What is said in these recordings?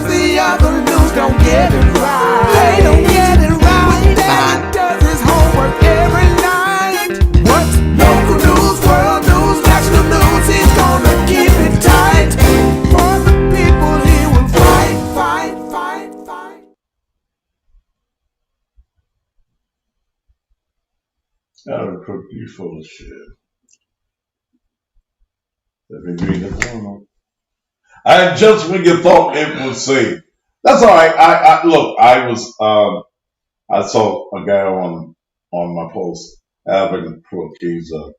the other news don't get it right. They don't get it right. Daddy does his homework every night. What's local news, world news, national news? He's gonna keep it tight. For the people he will fight, fight, fight, fight. That'll cook you full of shit. Let me read the corner. And just when you thought it was safe. That's all right. I saw a guy on my post, Alvin Crook. He's a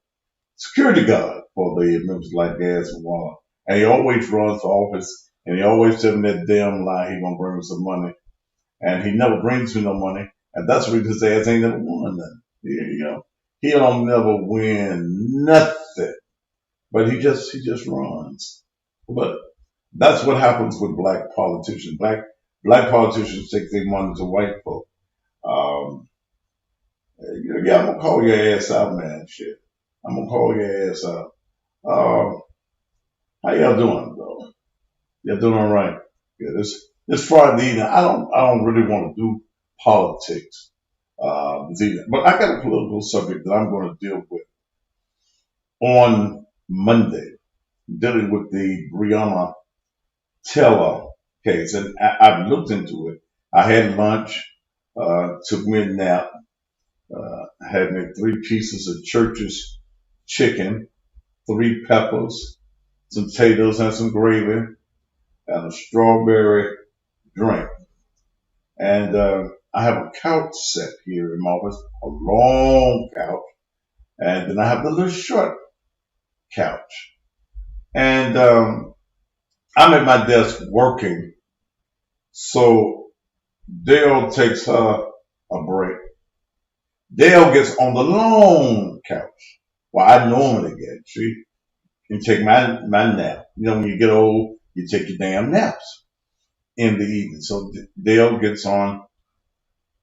security guard for the Memphis Light Gas and Water. And he always runs for office, and he always tells me that damn lie he gonna bring me some money. And he never brings me no money. And that's what his ass ain't never won nothing. He don't never win nothing. But he just runs. But that's what happens with black politicians. Black politicians take their money to white folk. Yeah, I'm gonna call your ass out, man. Shit, I'm gonna call your ass out. How y'all doing, though? Y'all doing all right? Yeah, this Friday evening. I don't really want to do politics this evening, but I got a political subject that I'm going to deal with on Monday, dealing with the Breonna Taylor case, and I've looked into it. I had lunch, took me a nap, had me 3 pieces of Church's chicken, 3 peppers, some potatoes and some gravy, and a strawberry drink. And I have a couch set here in my office, a long couch, and then I have the little short couch. And I'm at my desk working, so Dale takes her a break. Dale gets on the long couch. Well, I normally get. She can take my nap. When you get old, you take your damn naps in the evening. So Dale gets on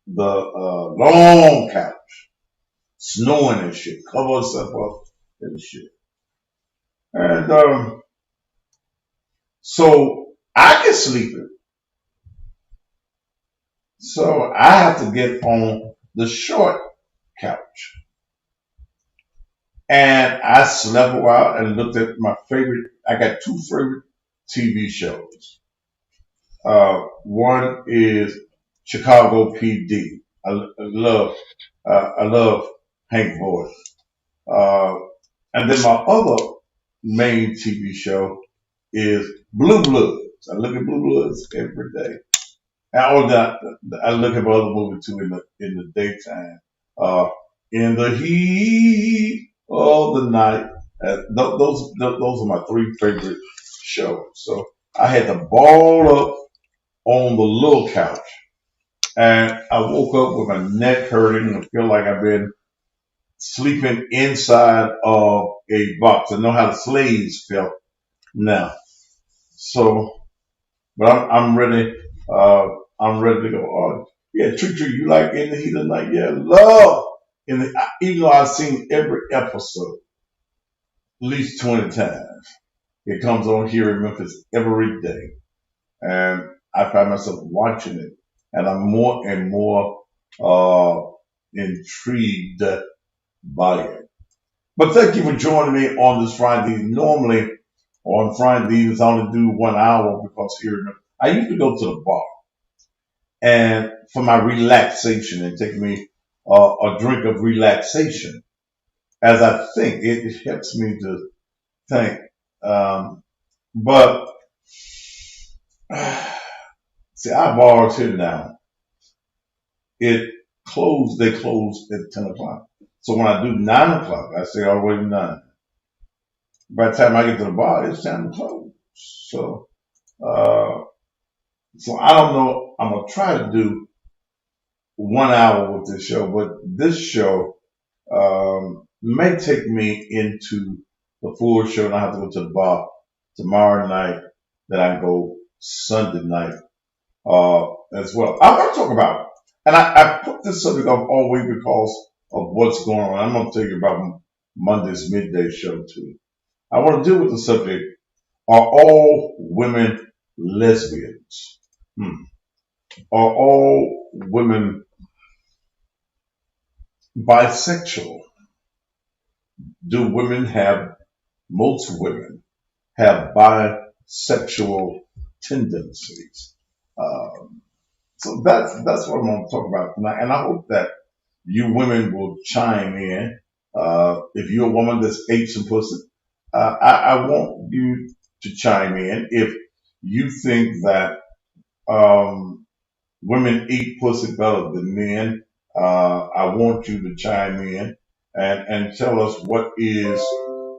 the long couch, snoring and shit, cover herself up and shit. And so I get sleepy. So I have to get on the short couch. And I slept a while and looked at my favorite. I got 2 favorite TV shows. One is Chicago PD. I love Hank Boyd. And then my other main TV show is Blue Bloods. I look at Blue Bloods every day. And I look at other movies too in the daytime. In the heat of the night. Those are my 3 favorite shows. So I had to ball up on the little couch, and I woke up with my neck hurting and feel like I've been sleeping inside of a box. I know how the slaves felt now. So, but I'm ready. I'm ready to go. Yeah, Tree, you like In the Heat of the Night? Yeah, love. Even though I've seen every episode at least 20 times, it comes on here in Memphis every day, and I find myself watching it, and I'm more and more intrigued by it. But thank you for joining me on this Friday. Normally on Fridays I only do 1 hour because here I usually go to the bar and for my relaxation and take me a drink of relaxation as I think. It helps me to think. But see, our bars here now, they close at 10 o'clock. So when I do 9 o'clock, I stay all the way to 9. By the time I get to the bar, it's time to close. So I don't know. I'm going to try to do 1 hour with this show, but this show may take me into the full show, and I have to go to the bar tomorrow night. Then I go Sunday night as well. I want to talk about, and I put this subject up all week because of what's going on. I'm going to tell you about Monday's midday show too. I want to deal with the subject: are all women lesbians? Hmm. Are all women bisexual? Do women have, most women have bisexual tendencies? So that's what I'm going to talk about tonight. And I hope that you women will chime in. If you're a woman that's ate some pussy, I want you to chime in. If you think that women eat pussy better than men, I want you to chime in and tell us what is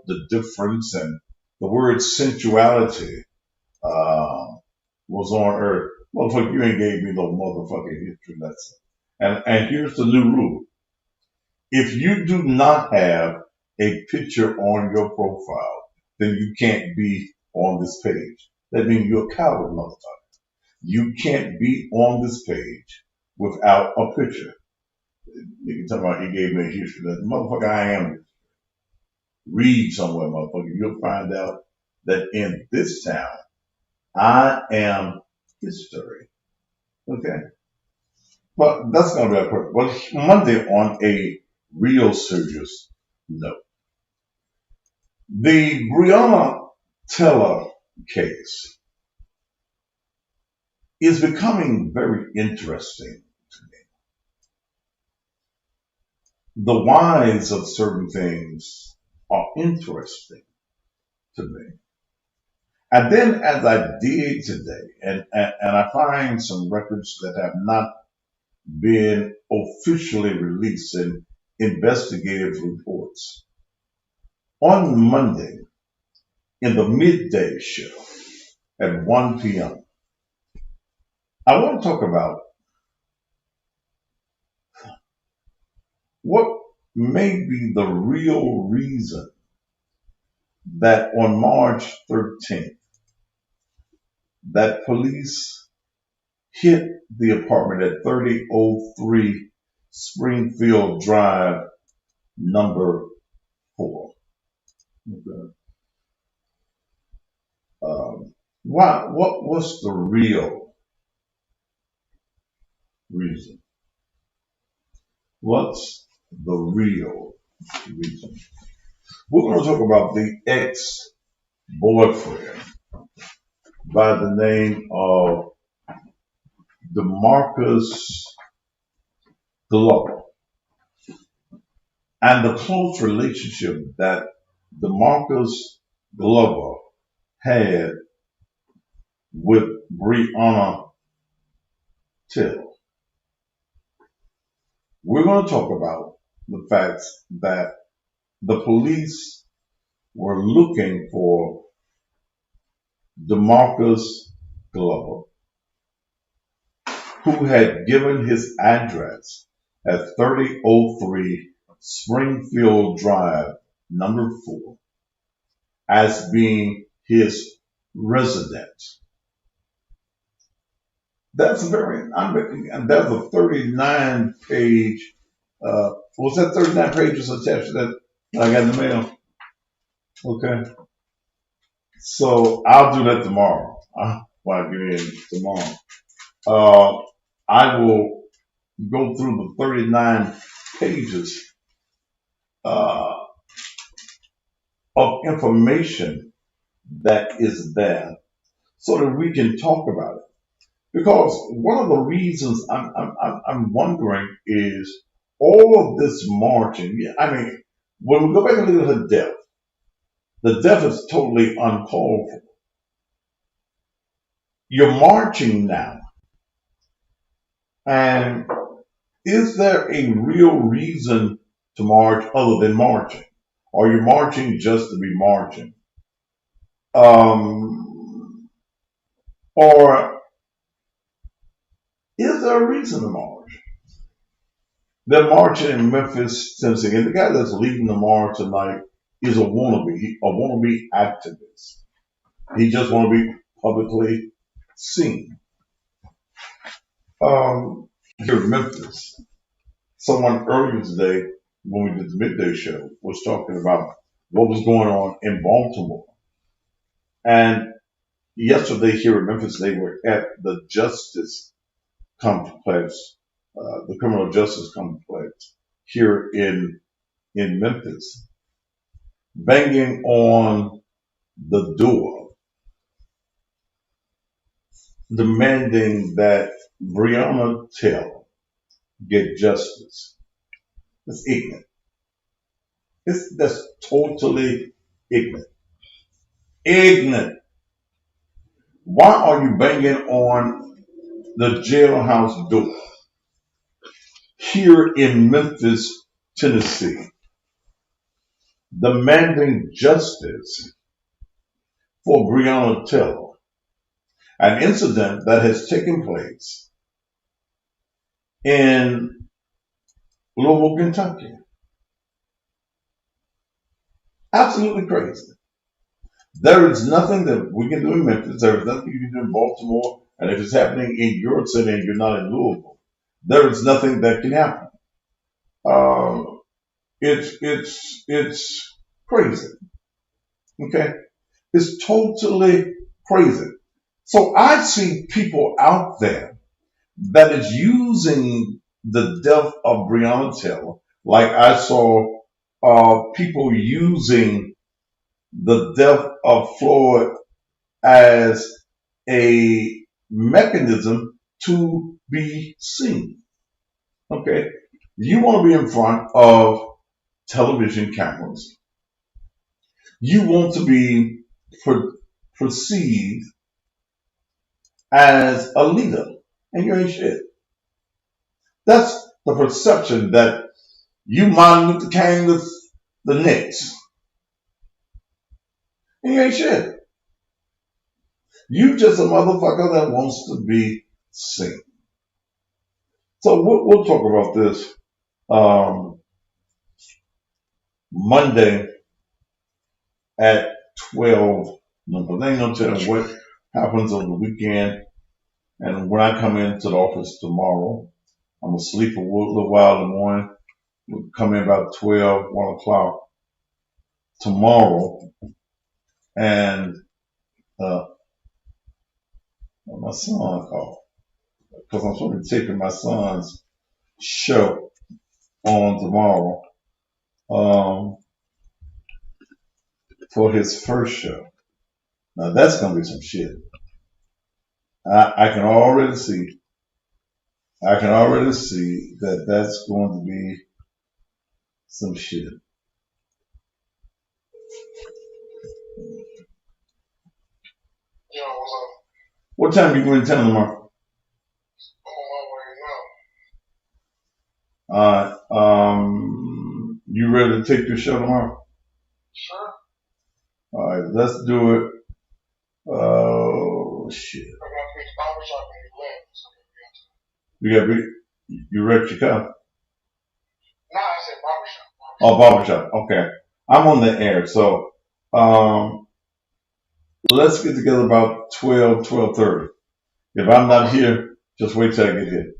the difference. And the word sensuality uh, was on earth. Motherfucker, you ain't gave me no motherfucking history lesson. And here's the new rule. If you do not have a picture on your profile, then you can't be on this page. That means you're a coward, motherfucker. You can't be on this page without a picture. You can talk about he gave me a history lesson. Motherfucker, I am. Read somewhere, motherfucker. You'll find out that in this town, I am history. Okay? But that's going to be our purpose. But Monday, on a real serious note, the Breonna Taylor case is becoming very interesting to me. The whys of certain things are interesting to me. And then as I dig today, and I find some records that have not been officially released in investigative reports. On Monday, in the midday show at 1 p.m., I want to talk about what may be the real reason that on March 13th, that police hit the apartment at 3003 Springfield Drive, number 4. Okay. What was the real reason? What's the real reason? We're going to talk about the ex-boyfriend by the name of DeMarcus Glover and the close relationship that DeMarcus Glover had with Breonna Taylor. We're going to talk about the facts that the police were looking for DeMarcus Glover, who had given his address at 3003 Springfield Drive, number 4, as being his residence. That's a 39 page, was that 39 pages attached to that I got in the mail? Okay. So I'll do that tomorrow. When I get in tomorrow. I will go through the 39 pages uh, of information that is there so that we can talk about it. Because one of the reasons I'm wondering is all of this marching. Yeah, I mean, when we go back and look at her death, the death is totally uncalled for. You're marching now. And is there a real reason to march other than marching? Or are you marching just to be marching? Or is there a reason to march? They're marching in Memphis, Tennessee, and the guy that's leading the march tonight is a wannabe activist. He just want to be publicly seen. Here in Memphis, someone earlier today, when we did the midday show, was talking about what was going on in Baltimore. And yesterday here in Memphis, they were at the Justice Complex, the Criminal Justice Complex here in Memphis, banging on the door, demanding that Breonna Taylor get justice. It's ignorant. That's totally ignorant. Ignorant. Why are you banging on the jailhouse door here in Memphis, Tennessee, demanding justice for Breonna Taylor, an incident that has taken place in Louisville, Kentucky? Absolutely crazy. There is nothing that we can do in Memphis. There is nothing you can do in Baltimore. And if it's happening in your city and you're not in Louisville, there is nothing that can happen. It's crazy. Okay, it's totally crazy. So I see people out there that is using the death of Breonna Taylor, like I saw people using the death of Floyd as a mechanism to be seen. Okay, you want to be in front of television cameras. You want to be perceived as a leader, and you ain't shit. That's the perception that you Martin Luther King the next, and you ain't shit. You just a motherfucker that wants to be seen. So we'll talk about this Monday at 12. But they ain't no telling what happens on the weekend. And when I come into the office tomorrow, I'm going to sleep a little while in the morning. We'll come in about 12, 1 o'clock tomorrow. And my son called, because I'm supposed to be taking my son's show on tomorrow for his first show. Now that's going to be some shit. I can already see that that's going to be some shit. Yo, what's up? What time are you going to town tomorrow? I'm on my way now. You ready to take your show tomorrow? Sure. All right, let's do it. Oh shit! I got to be barbershop when you land, so You got be you ready to come? no, I said barbershop. Oh, barbershop. Okay, I'm on the air, so let's get together about 12:30. If I'm not here, just wait till I get here.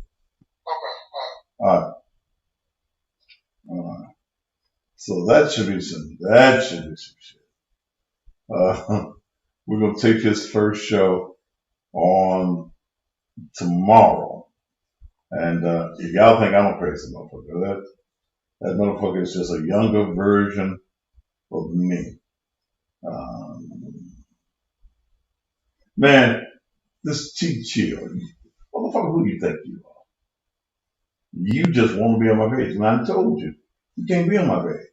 Okay. All right. So that should be some shit. We're gonna take his first show on tomorrow, and if y'all think I'm a crazy motherfucker, that motherfucker is just a younger version of me. Man, this T-Chill, motherfucker, who you think you are? You just want to be on my page, and I told you, you can't be on my page,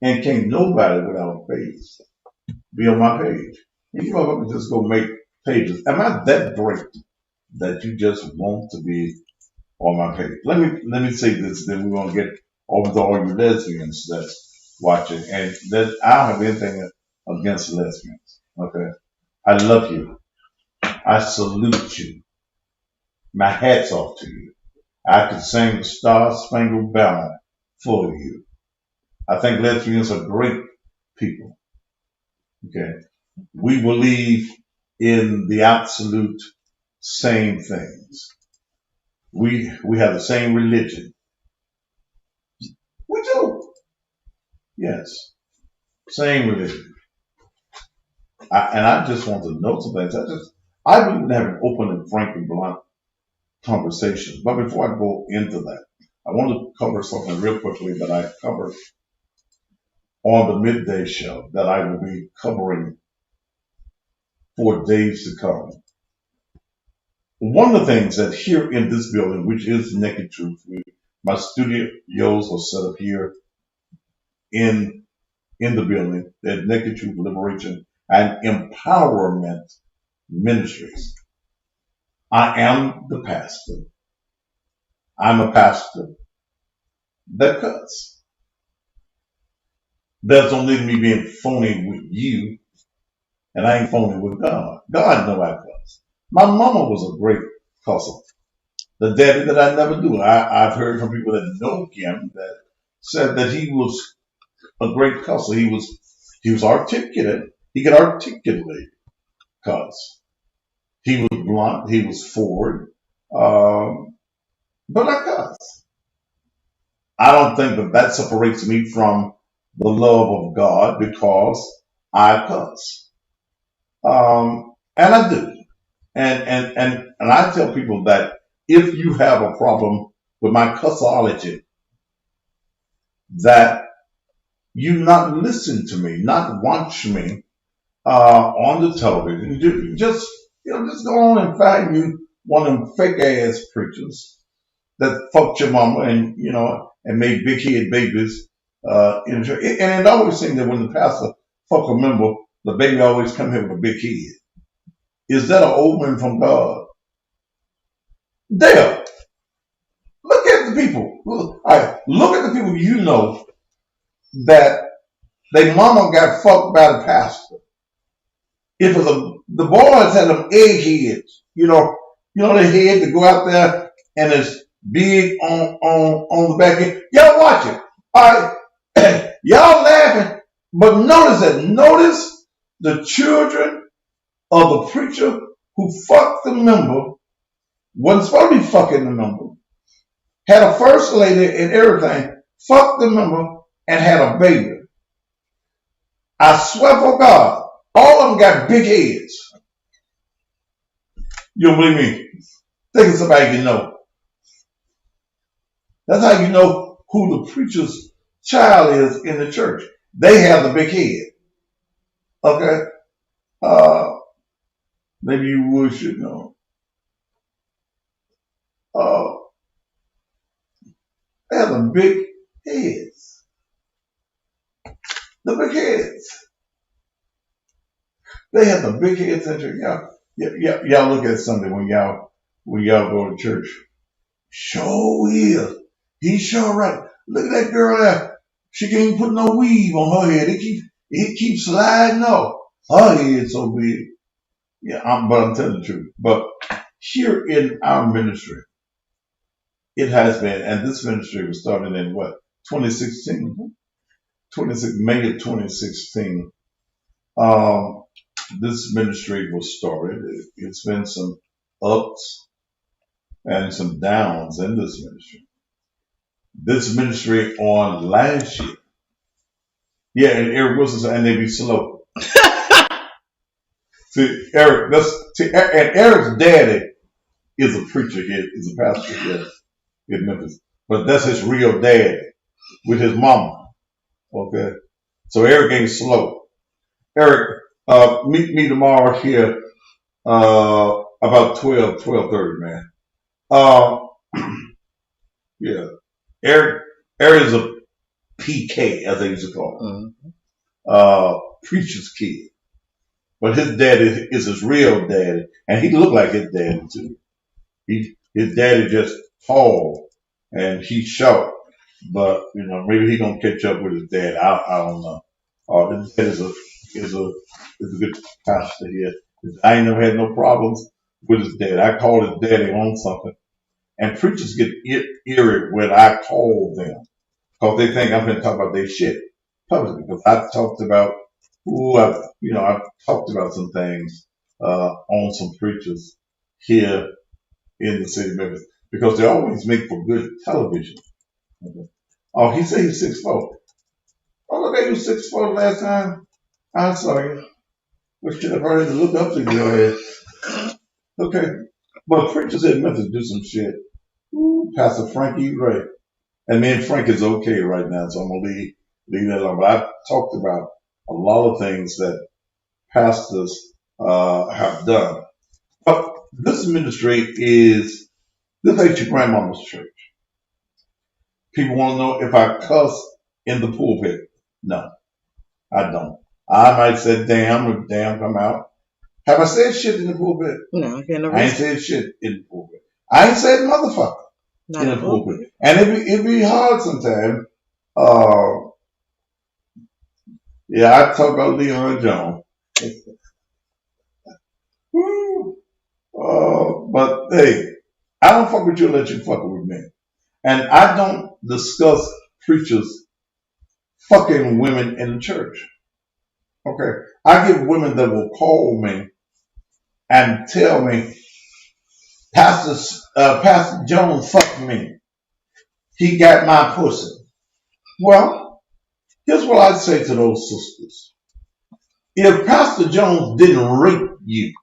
and can't nobody without a page be on my page. And you motherfuckers just go make pages. Am I that great that you just want to be on my page? Let me say this, then we're gonna get over to all you lesbians that's watching, and that I don't have anything against lesbians. Okay, I love you. I salute you. My hat's off to you. I could sing the Star Spangled Banner for you. I think lesbians are great people. Okay, we believe in the absolute same things. We have the same religion. We do. Yes. Same religion. And I just want to know some things. I believe in having open and frank and blunt conversations. But before I go into that, I want to cover something real quickly that I covered on the midday show that I will be covering for days to come. One of the things that here in this building, which is Naked Truth, my studios are set up here in the building, at Naked Truth Liberation and Empowerment Ministries. I am the pastor. I'm a pastor that cuts. That don't need me being phony with you, and I ain't phony with God. God know I cuss. My mama was a great cusser. The daddy that I never do. I've heard from people that know him that said that he was a great cusser. He was articulate. He could articulate cuss. He was blunt. He was forward. But I cuss. I don't think that separates me from the love of God because I cuss. And I do. And I tell people that if you have a problem with my cussology, that you not listen to me, not watch me on the television. Just go on and find you one of them fake ass preachers that fucked your mama and made big head babies in church. And it always seems that when the pastor fuck a member, the baby always come here with a big head. Is that an omen from God? There. Look at the people. Look at the people you know that their mama got fucked by the pastor. It was the boys had them eggheads. Their head to go out there and it's big on the back end. Y'all watch it. All right. Y'all laughing, but notice the children of the preacher who fucked the member, wasn't supposed to be fucking the member, had a first lady and everything, fucked the member and had a baby. I swear for God, all of them got big heads. You don't believe me? Think of somebody you know. That's how you know who the preacher's child is in the church. They have the big head. Okay? Maybe you should know. They have the big heads. The big heads. They have the big heads in church. Y'all look at Sunday when y'all go to church. Sure is. He's sure right. Look at that girl there. She can't even put no weave on her head. It keeps sliding off. Her head's so big. Yeah, but I'm telling the truth. But here in our ministry, it has been, and this ministry was started in what? 2016? May of 2016. This ministry was started. It's been some ups and some downs in this ministry. This ministry on last year. Yeah, and Eric Wilson said, and they be slow. See, and Eric's daddy is a preacher here, is a pastor here in Memphis. But that's his real daddy with his mama. Okay? So Eric ain't slow. Eric, meet me tomorrow here about 12:30, man. Yeah. Eric is a PK, as they used to call him. Preacher's kid. But his daddy is his real daddy, and he looked like his daddy too. His daddy just tall and he's short, but maybe he gonna catch up with his dad. I don't know. His dad is a good pastor here. I ain't never had no problems with his dad. I call his daddy on something, and preachers get eerie when I call them because they think I'm gonna talk about their shit publicly. Because I've talked about I've talked about some things on some preachers here in the city of Memphis because they always make for good television. Okay. Oh, he said he's 6'4". Oh, look at you 6'4" last time I saw you. Which should have already to look up to your head. Okay. But preachers in Memphis do some shit. Ooh, Pastor Frankie Ray. And me and Frank is okay right now, so I'm gonna leave that alone. But I've talked about a lot of things that pastors have done. But this ministry this ain't your grandmama's church. People want to know if I cuss in the pulpit. No, I don't. I might say damn if damn come out. Have I said shit in the pulpit? No, I ain't said shit in the pulpit. I ain't said motherfucker in the pulpit. And it'd be hard sometimes. Yeah, I talk about Leon Jones. But hey, I don't fuck with you unless you fuck with me. And I don't discuss preachers fucking women in the church. Okay. I get women that will call me and tell me, Pastor Jones fucked me. He got my pussy. Well, here's what I'd say to those sisters. If Pastor Jones didn't rape you,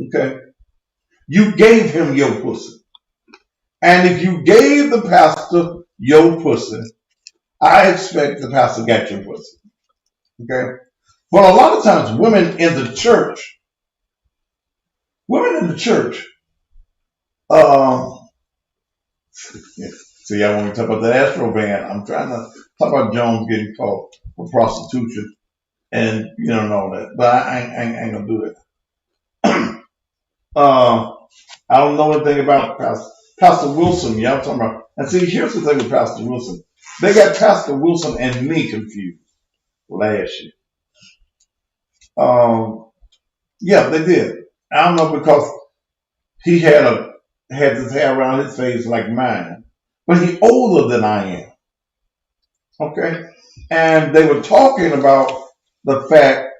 okay, you gave him your pussy. And if you gave the pastor your pussy, I expect the pastor got your pussy. Okay? But a lot of times women in the church, see, I want to talk about the Astro Band. I'm trying to talk about Jones getting caught for prostitution and and all that. But I ain't gonna do that. I don't know anything about Pastor Wilson. Y'all talking about? And see, here's the thing with Pastor Wilson. They got Pastor Wilson and me confused last year. Yeah, they did. I don't know because he had his hair around his face like mine, but he older than I am. Okay, and they were talking about the fact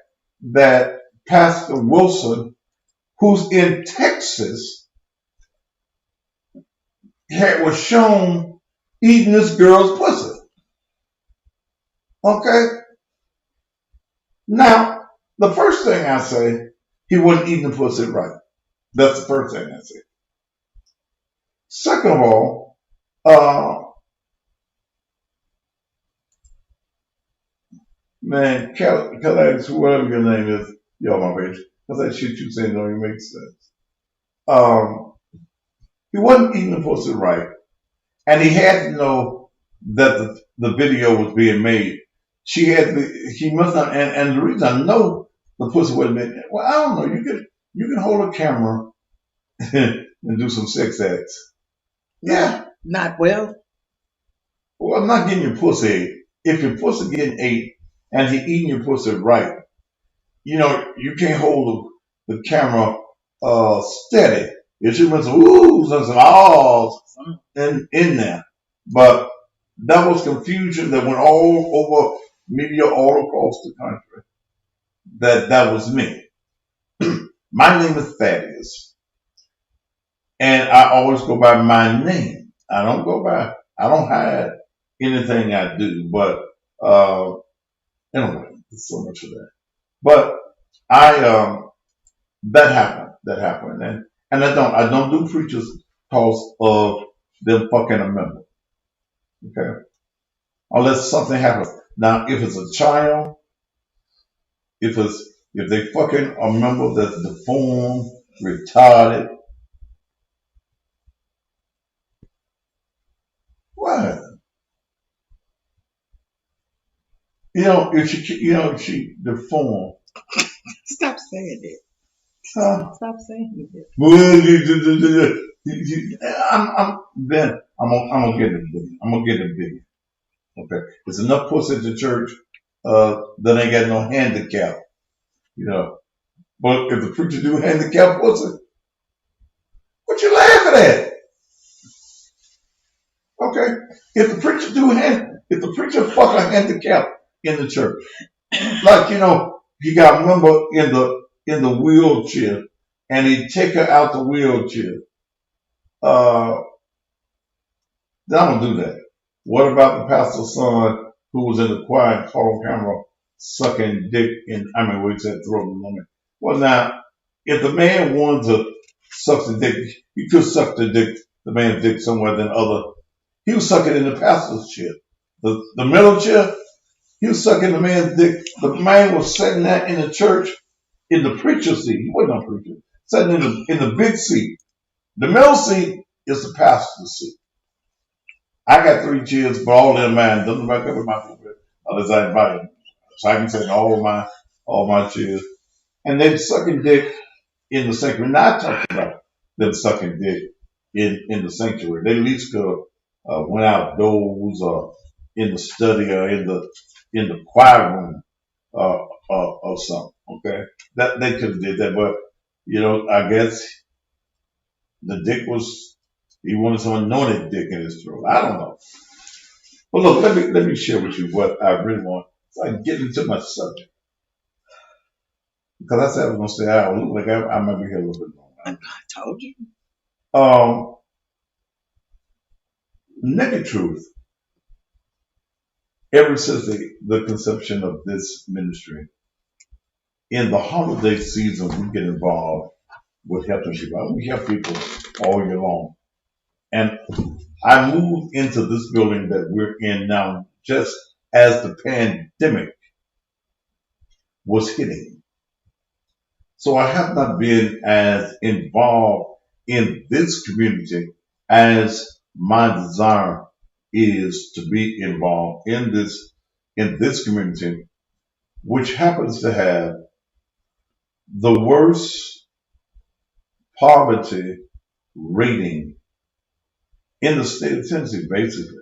that Pastor Wilson, who's in Texas, was shown eating this girl's pussy. Okay, now the first thing I say, he wasn't eating the pussy right. That's the first thing I say. Second of all, man, Kellex, whatever your name is, y'all my bitch, because that shit you saying don't even make sense. He wasn't eating the pussy right, and he had to know that the video was being made. He must not, and the reason I know the pussy wasn't being, well, I don't know, you can hold a camera and do some sex acts. Yeah. Not well. Well, I'm not getting your pussy ate. If your pussy getting ate and he eating your pussy right, you can't hold the camera steady. It should be some oohs and some ahs in there. But that was confusion that went all over media all across the country. That was me. My name is Thaddeus. And I always go by my name. I don't hide anything I do. But anyway, there's so much of that. But that happened. And I don't do preachers because of them fucking a member. Okay? Unless something happens. Now, if it's a child, if they fucking a member that's deformed, retarded, what? If she deformed. Stop saying it. Stop saying it. I'm gonna get it big. I'm gonna get it big. Okay. There's enough pussy at the church that ain't got no handicap. But if the preacher do handicap pussy, what you laughing at? Okay. If the preacher fuck a handicap in the church, like he got a member in the wheelchair, and he take her out the wheelchair. Then I'm gonna do that. What about the pastor's son who was in the choir and caught on camera sucking dick in, I mean, what's that throat of the woman? Well, now, if the man wanted to suck the dick, he could suck the man's dick somewhere than other. He was sucking in the pastor's chair. The middle chair, he was sucking the man's dick. The man was sitting there in the church in the preacher's seat. He wasn't a preacher. Sitting in the big seat. The middle seat is the pastor's seat. I got 3 chairs, but all in mine. Doesn't back up in my people unless I invite them. So I can take all my chairs. And they sucking dick in the sanctuary. Now I talked about them sucking dick in the sanctuary. They at least could went outdoors or in the study or in the choir room or something. Okay, that they could have did that, but I guess the dick was he wanted some anointed dick in his throat. I don't know. But look, let me share with you what I really want. So I can get into my subject because I said I was gonna stay out. Look like I might be here a little bit longer. I told you. Naked truth. Ever since the conception of this ministry, in the holiday season, we get involved with helping people. We help people all year long. And I moved into this building that we're in now just as the pandemic was hitting. So I have not been as involved in this community as my desire is to be involved in this community, which happens to have the worst poverty rating in the state of Tennessee, basically,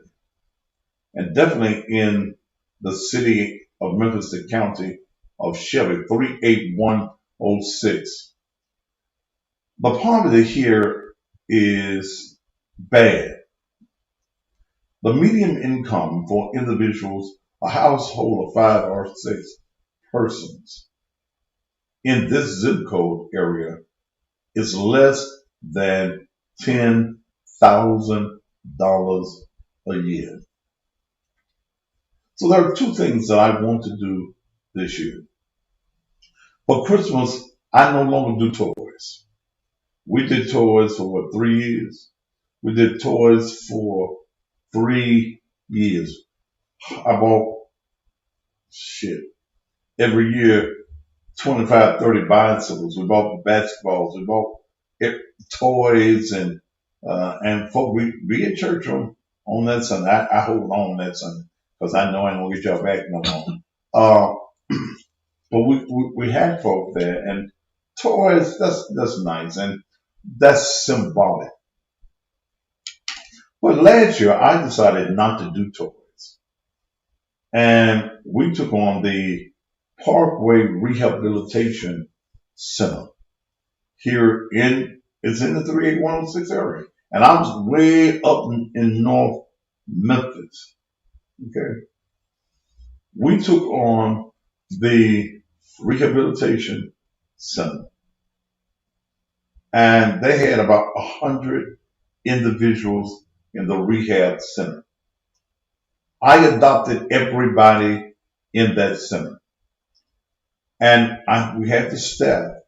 and definitely in the city of Memphis, the county of Shelby, 38106. The poverty here is bad. The median income for individuals, a household of 5 or 6 persons in this zip code area is less than $10,000 a year. So there are 2 things that I want to do this year. For Christmas, I no longer do toys. We did toys for 3 years? We did toys for 3 years. I bought every year 25, 30 bicycles. We bought basketballs. We bought toys and folk. We at church on that Sunday. I hold on that Sunday because I know I ain't gonna get y'all back no more. But we had folk there and toys. That's nice and that's symbolic. But last year I decided not to do toys, and we took on the Parkway Rehabilitation Center here it's in the 38106 area, and I was way up in North Memphis. Okay, we took on the Rehabilitation Center, and they had about 100 individuals in the rehab center. I adopted everybody in that center. And we had the staff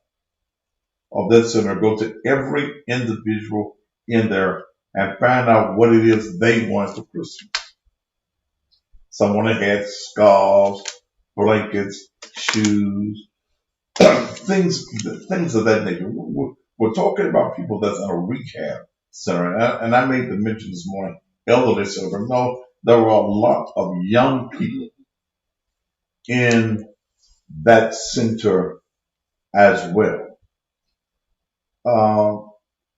of that center go to every individual in there and find out what it is they want for Christmas. Someone that had scarves, blankets, shoes, things of that nature. We're talking about people that's in a rehab center. And I made the mention this morning, elderly center. No, there were a lot of young people in that center as well.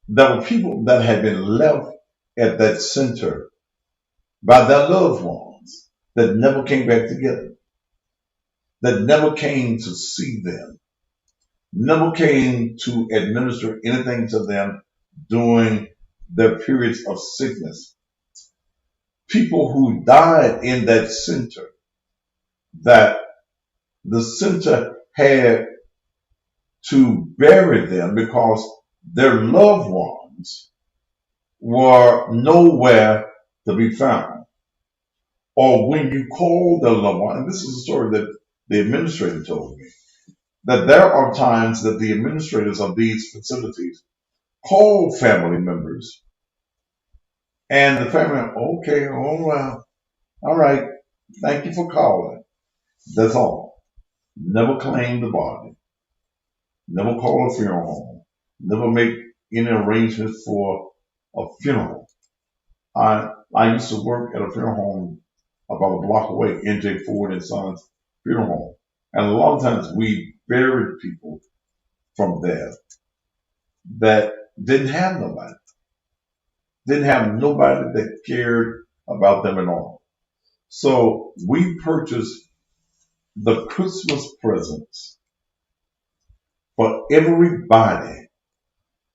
There were people that had been left at that center by their loved ones that never came back together, that never came to see them, never came to administer anything to them during their periods of sickness. People who died in that center, that the center had to bury them because their loved ones were nowhere to be found. Or when you call their loved one, and this is a story the administrator told me that there are times that the administrators of these facilities call family members, and the family, okay, oh well, all right, thank you for calling. That's all. Never claim the body. Never call a funeral home. Never make any arrangements for a funeral. I used to work at a funeral home about a block away, NJ Ford and Sons Funeral Home. And a lot of times we buried people from there that didn't have nobody. Didn't have nobody that cared about them at all. So we purchased the Christmas presents for everybody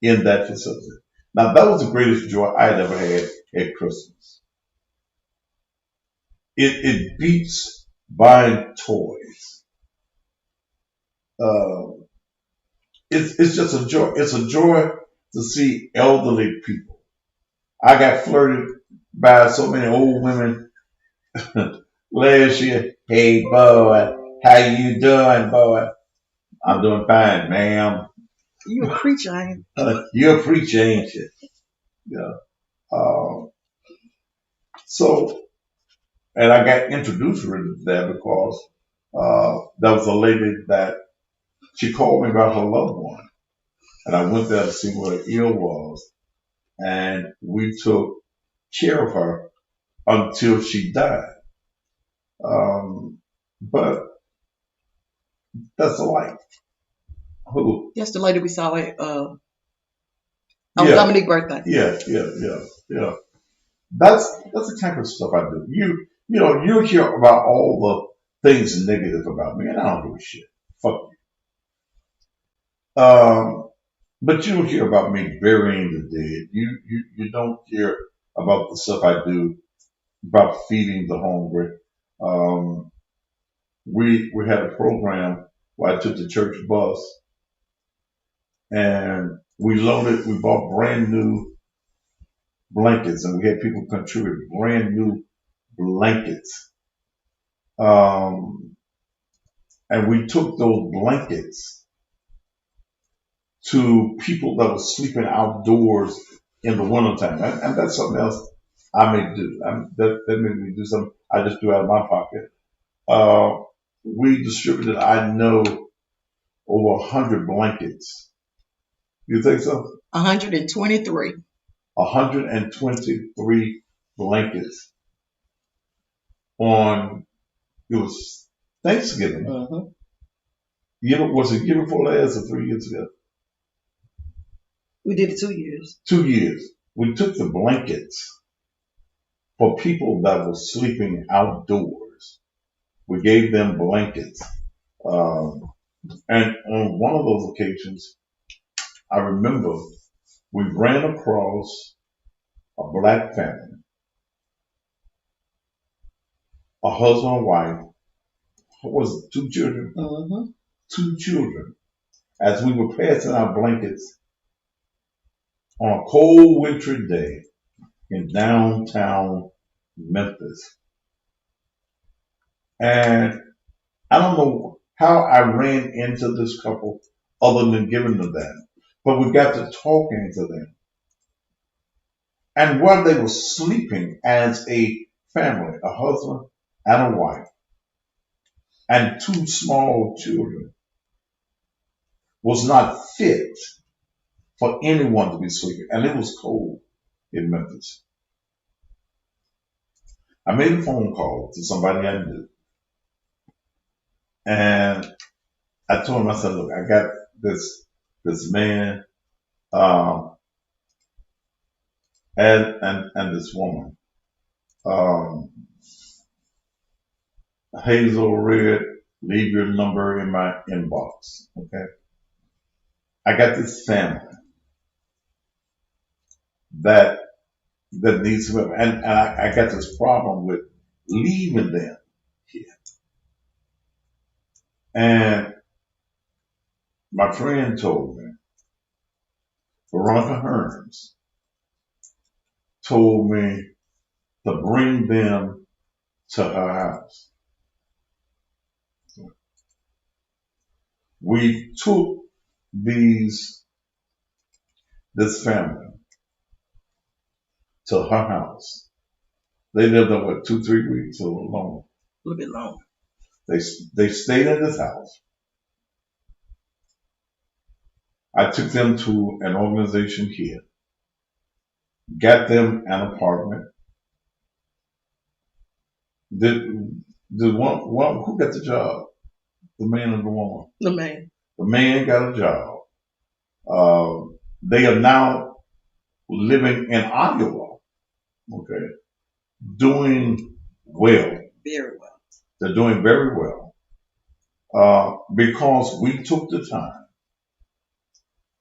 in that facility. Now that was the greatest joy I had ever had at Christmas. It beats buying toys. Uh, it's just a joy. It's a joy to see elderly people. I got flirted by so many old women last year. Hey boy, how you doing, boy? I'm doing fine, ma'am. You a preacher, ain't You're a preacher, ain't you? Yeah. So, and I got introduced to that because there was a lady that she called me about her loved one, and I went there to see what her ill was, and we took care of her until she died. But that's life. Who? That's the lady we saw at on Yeah, Dominique's birthday. yeah. That's the type of stuff I do. You hear about all the things negative about me, and I don't give a shit. Fuck you. But you don't hear about me burying the dead. You don't hear about the stuff I do about feeding the hungry. Um, we had a program where I took the church bus and we bought brand new blankets, and we had people contribute brand new blankets. And we took those blankets to people that were sleeping outdoors in the wintertime. And that's something else I may do. That made me do something I just do out of my pocket. We distributed, I know, over 100 blankets. You think so? 123. 123 blankets on, it was Thanksgiving. Was it year before last or 3 years ago? We did it 2 years. 2 years. We took the blankets for people that were sleeping outdoors. We gave them blankets. And on one of those occasions, I remember we ran across a black family, a husband and wife, what was it, 2 children? 2 children. As we were passing out blankets on a cold wintry day in downtown Memphis. And I don't know how I ran into this couple other than giving them that, but we got to talking to them. And while they were sleeping as a family, a husband and a wife, and 2 small children, was not fit for anyone to be sleeping. And it was cold in Memphis. I made a phone call to somebody I knew. And I told him, I said, look, I got this man and this woman. Hazel Red, leave your number in my inbox. Okay. I got this family that needs help, and I got this problem with leaving them here. And my friend told me, Veronica Hearns told me to bring them to her house. We took this family to her house. They lived there, what, 2, 3 weeks or longer? A little bit longer. They stayed in this house. I took them to an organization here, got them an apartment. Did one who got the job? The man and the woman. The man. The man got a job. They are now living in Iowa. Okay, doing well. Very well. They're doing very well because we took the time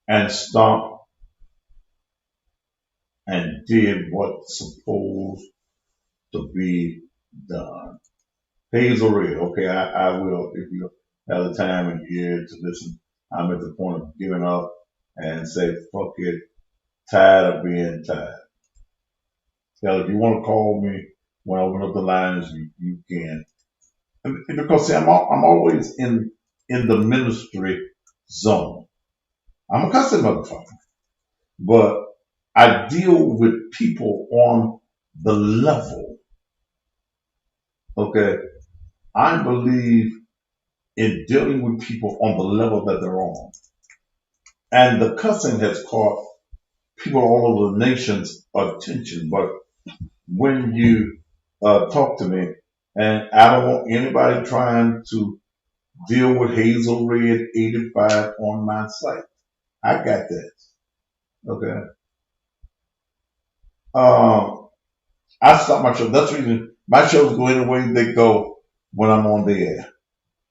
and stopped and did what's supposed to be done. Hazel Red, okay, I will, if you have the time and ear to listen. I'm at the point of giving up and say, fuck it, tired of being tired. Hell, if you want to call me when I open up the lines, you can. And because see, I'm always in the ministry zone. I'm a cussing motherfucker, but I deal with people on the level. Okay, I believe in dealing with people on the level that they're on, and the cussing has caught people all over the nation's attention. But when you talk to me, and I don't want anybody trying to deal with Hazel Red 85 on my site. I got that. Okay. I stop my show. That's the reason my shows go any way they go when I'm on the air.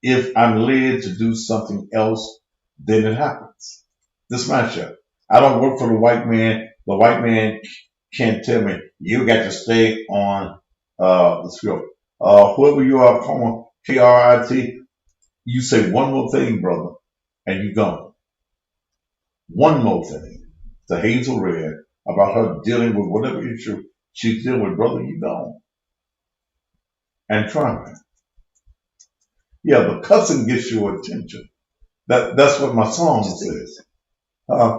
If I'm led to do something else, then it happens. This is my show. I don't work for the white man. The white man can't tell me, you got to stay on the script. Whoever you are, KRIT, you say one more thing, brother, and you're gone. One more thing to Hazel Red about her dealing with whatever issue she's dealing with, brother, you gone. And trying. Yeah, the cussing gets your attention. That's what my song says.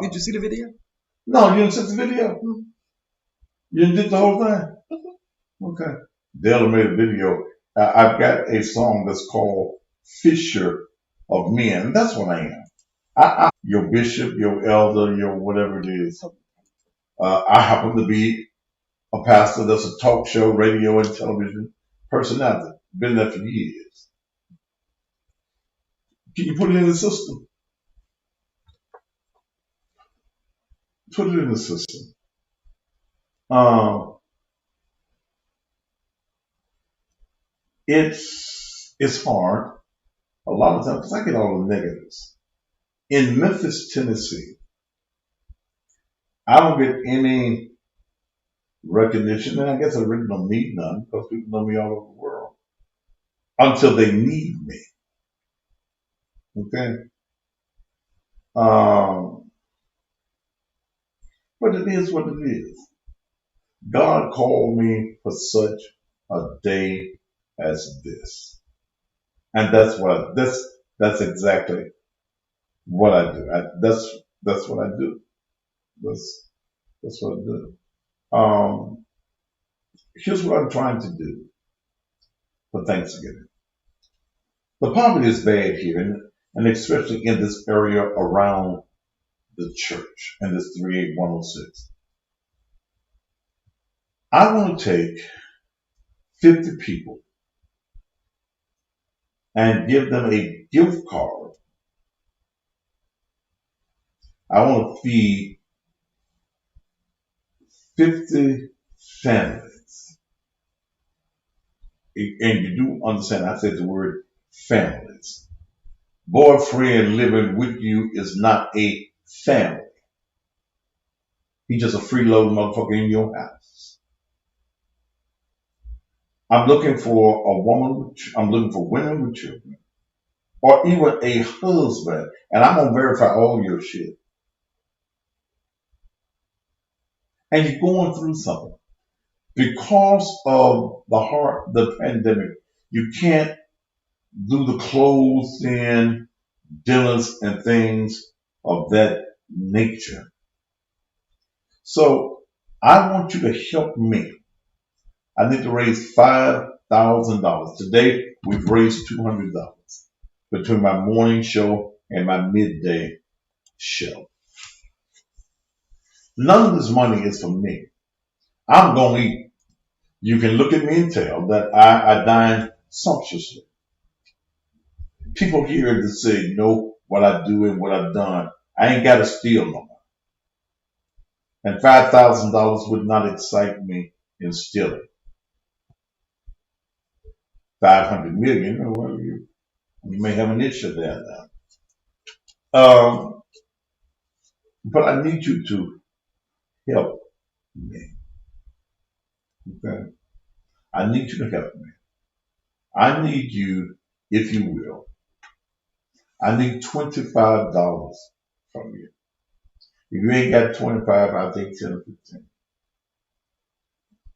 Did you see the video? No, you didn't see the video. Mm-hmm. You didn't do the whole thing. Mm-hmm. Okay. Della made a video. I've got a song that's called Fisher of Men. That's what I am. Your bishop, your elder, your whatever it is. I happen to be a pastor that's a talk show, radio, and television personality. Been there for years. Can you put it in the system? Put it in the system. It's hard a lot of times because I get all the negatives. In Memphis, Tennessee, I don't get any recognition, and I guess I really don't need none because people know me all over the world until they need me. Okay? But it is what it is. God called me for such a day as this. And that's exactly what I do. That's what I do. That's what I do. Here's what I'm trying to do for Thanksgiving. The poverty is bad here, and especially in this area around the church, and this 38106. I want to take 50 people and give them a gift card. I want to feed 50 families. And you do understand, I said the word families. Boyfriend living with you is not a family. He's just a freeloading motherfucker in your house. I'm looking for I'm looking for women with children. Or even a husband. And I'm going to verify all your shit. And you're going through something. Because of the pandemic, you can't do the closed in dealings and things of that nature. So I want you to help me. I need to raise $5,000. Today we've raised $200 between my morning show and my midday show. None of this money is for me. I'm going to eat. You can look at me and tell that I dine sumptuously. People here to say, you know, what I do and what I've done. I ain't got to steal no more. And $5,000 would not excite me in stealing. 500 million, well, you may have an issue there now. But I need you to help me. Okay? I need you to help me. I need you, if you will. I need $25 from you. If you ain't got 25, I'll take 10 or 15.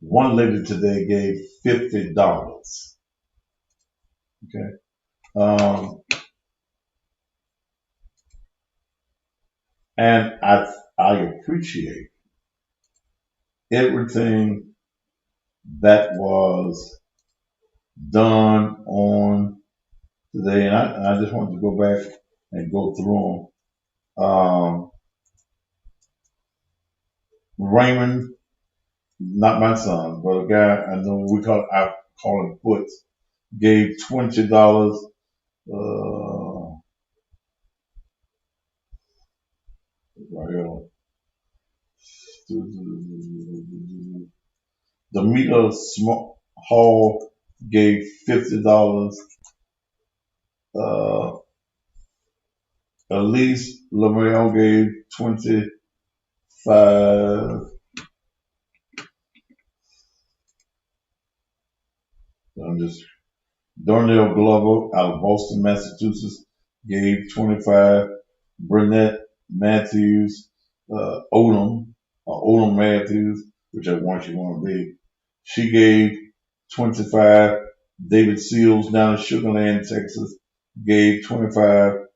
One lady today gave $50. Okay. And I appreciate everything that was done on today. And I just wanted to go back and go through them. Raymond, not my son, but a guy I know I call him Foots, gave $20. The Meter Hall gave $50. Elise Lamel gave 25. Darnell Glover out of Boston, Massachusetts gave 25. Burnett Matthews, Odom Matthews, whichever one she want to be, she gave 25. David Seals down in Sugar Land, Texas, gave 25.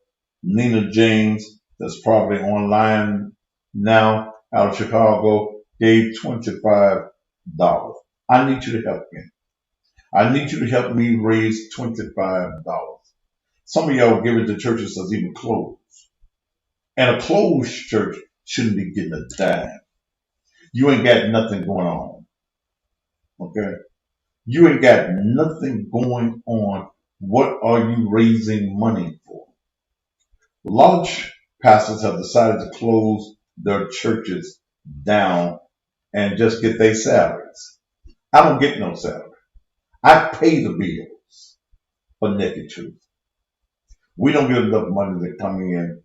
Nina James, that's probably online now, out of Chicago, gave $25. I need you to help me. I need you to help me raise $25. Some of y'all give it to churches that's even closed. And a closed church shouldn't be getting a dime. You ain't got nothing going on. Okay? You ain't got nothing going on. What are you raising money for? A lot of pastors have decided to close their churches down and just get their salaries. I don't get no salary. I pay the bills for Naked Truth. We don't get enough money to come in.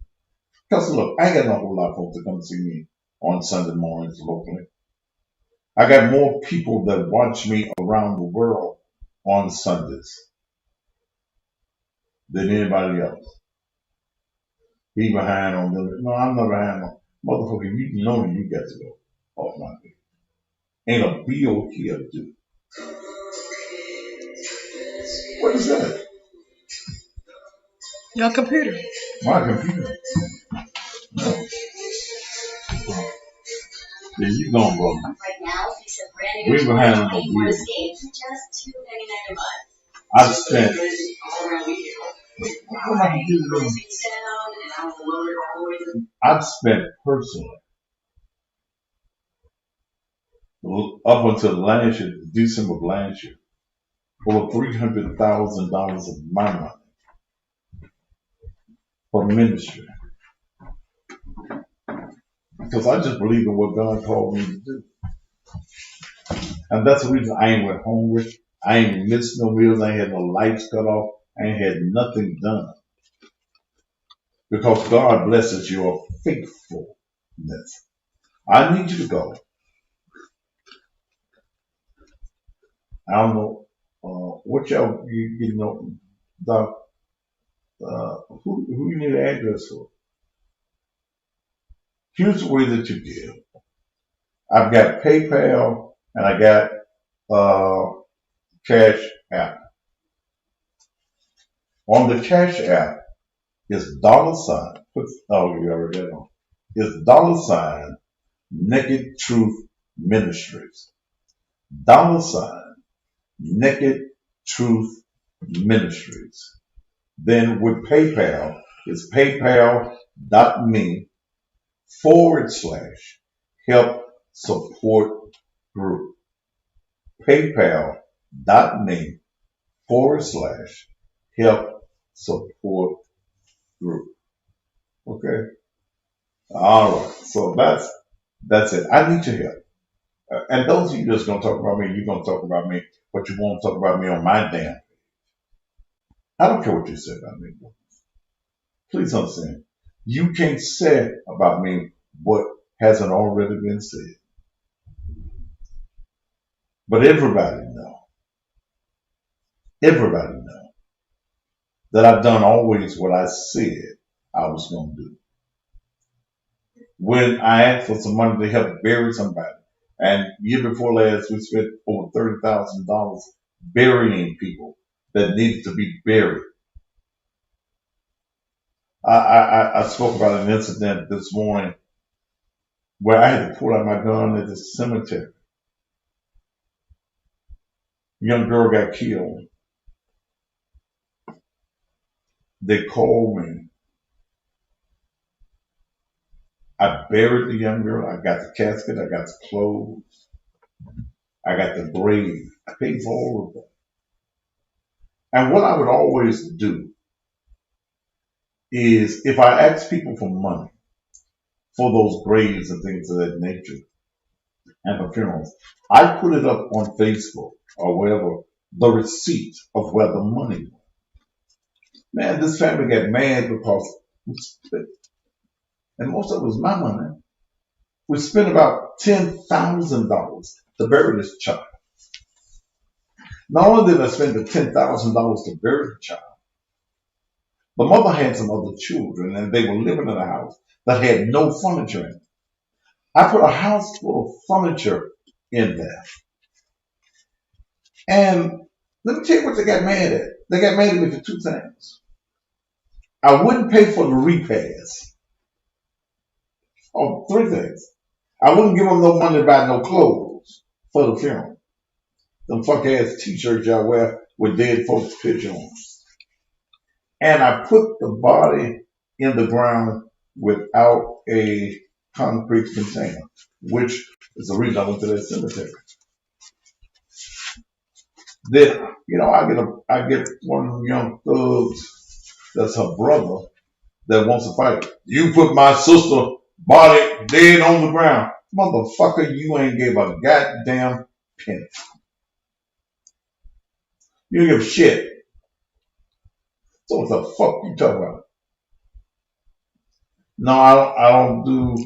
Because look, I ain't got no whole lot of folks to come see me on Sunday mornings locally. I got more people that watch me around the world on Sundays than anybody else. Be behind on them. No, I'm not behind on. Motherfucker, you know you got to go off my bill. Ain't a bill here, dude. What is that? Your computer. My computer. No. Yeah, you gone, brother. Right now, it's a brand We new behind on the $20 bill. escape for just $2.99 a month. I spent. I've spent personally, up until last year, December of last year, over $300,000 of my money for ministry. Because I just believe in what God called me to do. And that's the reason I ain't went hungry. I ain't missed no meals. I ain't had no lights cut off. I ain't had nothing done. Because God blesses your faithfulness. I need you to go. I don't know what y'all, you know, Doc, who you need an address for. Here's the way that you give. I've got PayPal and I got Cash App. On the Cash App, It's dollar sign. Oh, you already got it on. It's dollar sign Naked Truth Ministries. Dollar sign Naked Truth Ministries. Then with PayPal, it's paypal.me/help support group. PayPal.me/help support group. Okay. All right. So that's it. I need your help. And those of you that's gonna talk about me, you're gonna talk about me, but you won't talk about me on my damn. I don't care what you say about me. Please understand. You can't say about me what hasn't already been said. But everybody know that I've done always what I said I was gonna do. When I asked for some money to help bury somebody, and year before last we spent over $30,000 burying people that needed to be buried. I spoke about an incident this morning where I had to pull out my gun at the cemetery. A young girl got killed. They called me. I buried the young girl. I got the casket. I got the clothes. I got the grave. I paid for all of that. And what I would always do is if I ask people for money for those graves and things of that nature and for funerals, I put it up on Facebook or wherever, the receipt of where the money was. Man, this family got mad because we spent, and most of it was my money. We spent about $10,000 to bury this child. Not only did I spend the $10,000 to bury the child, the mother had some other children and they were living in a house that had no furniture in it. I put a house full of furniture in there. And let me tell you what they got mad at. They got mad at me for two things. I wouldn't pay for the repairs. Oh, three things. I wouldn't give them no money to buy no clothes for the funeral. Them fuck ass t-shirts y'all wear with dead folks' picture on them. And I put the body in the ground without a concrete container, which is the reason I went to that cemetery. Then, I get one of them young thugs that's her brother that wants to fight. You put my sister body dead on the ground. Motherfucker, you ain't gave a goddamn penny. You don't give a shit. So what the fuck you talking about? No, I don't do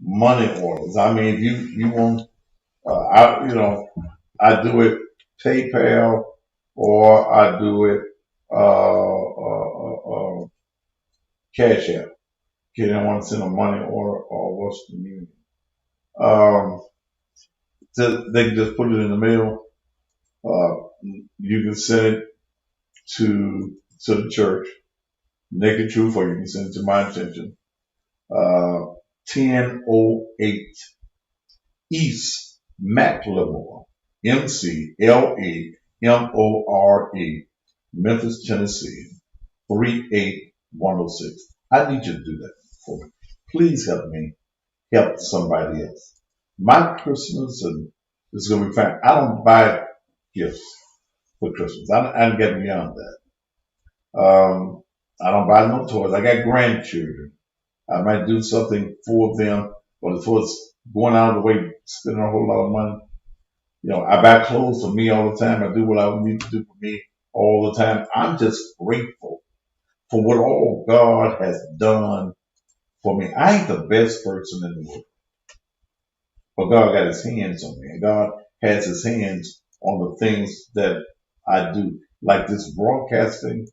money orders. I mean, if you want, I do it PayPal or I do it Cash App. Kid, I want to send a money order or Western Union. They can just put it in the mail. You can send it to the church, Naked Truth, or you can send it to my attention. 1008 East McLemore, McLemore, Memphis, Tennessee, 38106. I need you to do that for me. Please help me help somebody else. My Christmas is going to be fine. I don't buy gifts for Christmas. I'm getting beyond that. I don't buy no toys. I got grandchildren. I might do something for them, but as far as going out of the way, spending a whole lot of money, I buy clothes for me all the time. I do what I need to do for me all the time. I'm just grateful for what all God has done for me. I ain't the best person in the world, but God got his hands on me, and God has his hands on the things that I do, like this broadcasting.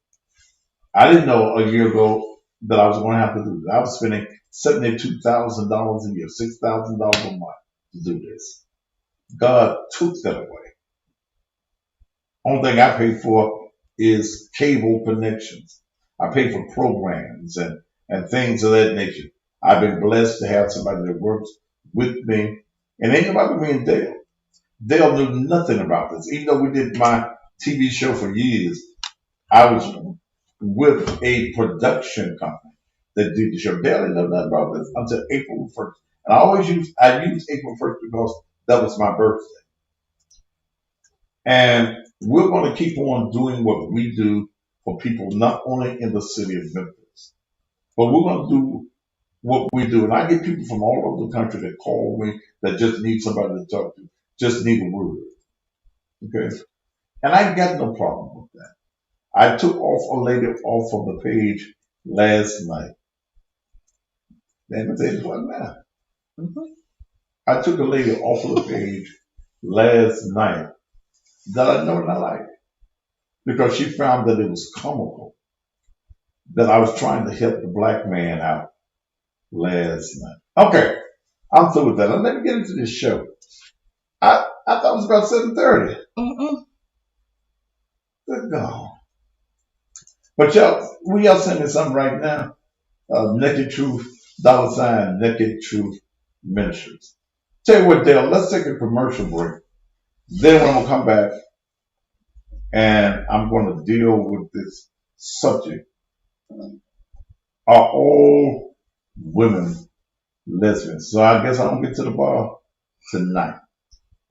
I didn't know a year ago that I was going to have to do this. I was spending $72,000 a year, $6,000 a month to do this. God took that away. Only thing I pay for is cable connections. I pay for programs and things of that nature. I've been blessed to have somebody that works with me. And ain't nobody with me and Dale. Dale knew nothing about this. Even though we did my TV show for years, I was with a production company that did the show. Dale didn't know nothing about this until April 1st. And I use April 1st because that was my birthday. And we're going to keep on doing what we do for people not only in the city of Memphis, but we're going to do what we do. And I get people from all over the country that call me that just need somebody to talk to, just need a word. Okay? And I got no problem with that. I took off a lady off of the page last night. Damn it, what now? I took a lady off of the page last night that I know and I like because she found that it was comical that I was trying to help the black man out last night. Okay, I'm through with that. Let me get into this show. I thought it was about 7:30. Good God. But y'all send me something right now. Naked Truth, $ Naked Truth Ministries. Tell you what, Dale, let's take a commercial break. Then when I'm going to come back and I'm going to deal with this subject. Are all women lesbians? So I guess I don't get to the bar tonight.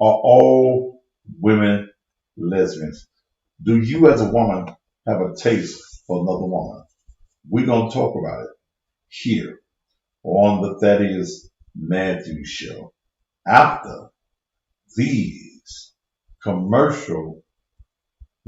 Are all women lesbians? Do you as a woman have a taste for another woman? We're going to talk about it here on the Thaddeus Matthews Show after these commercial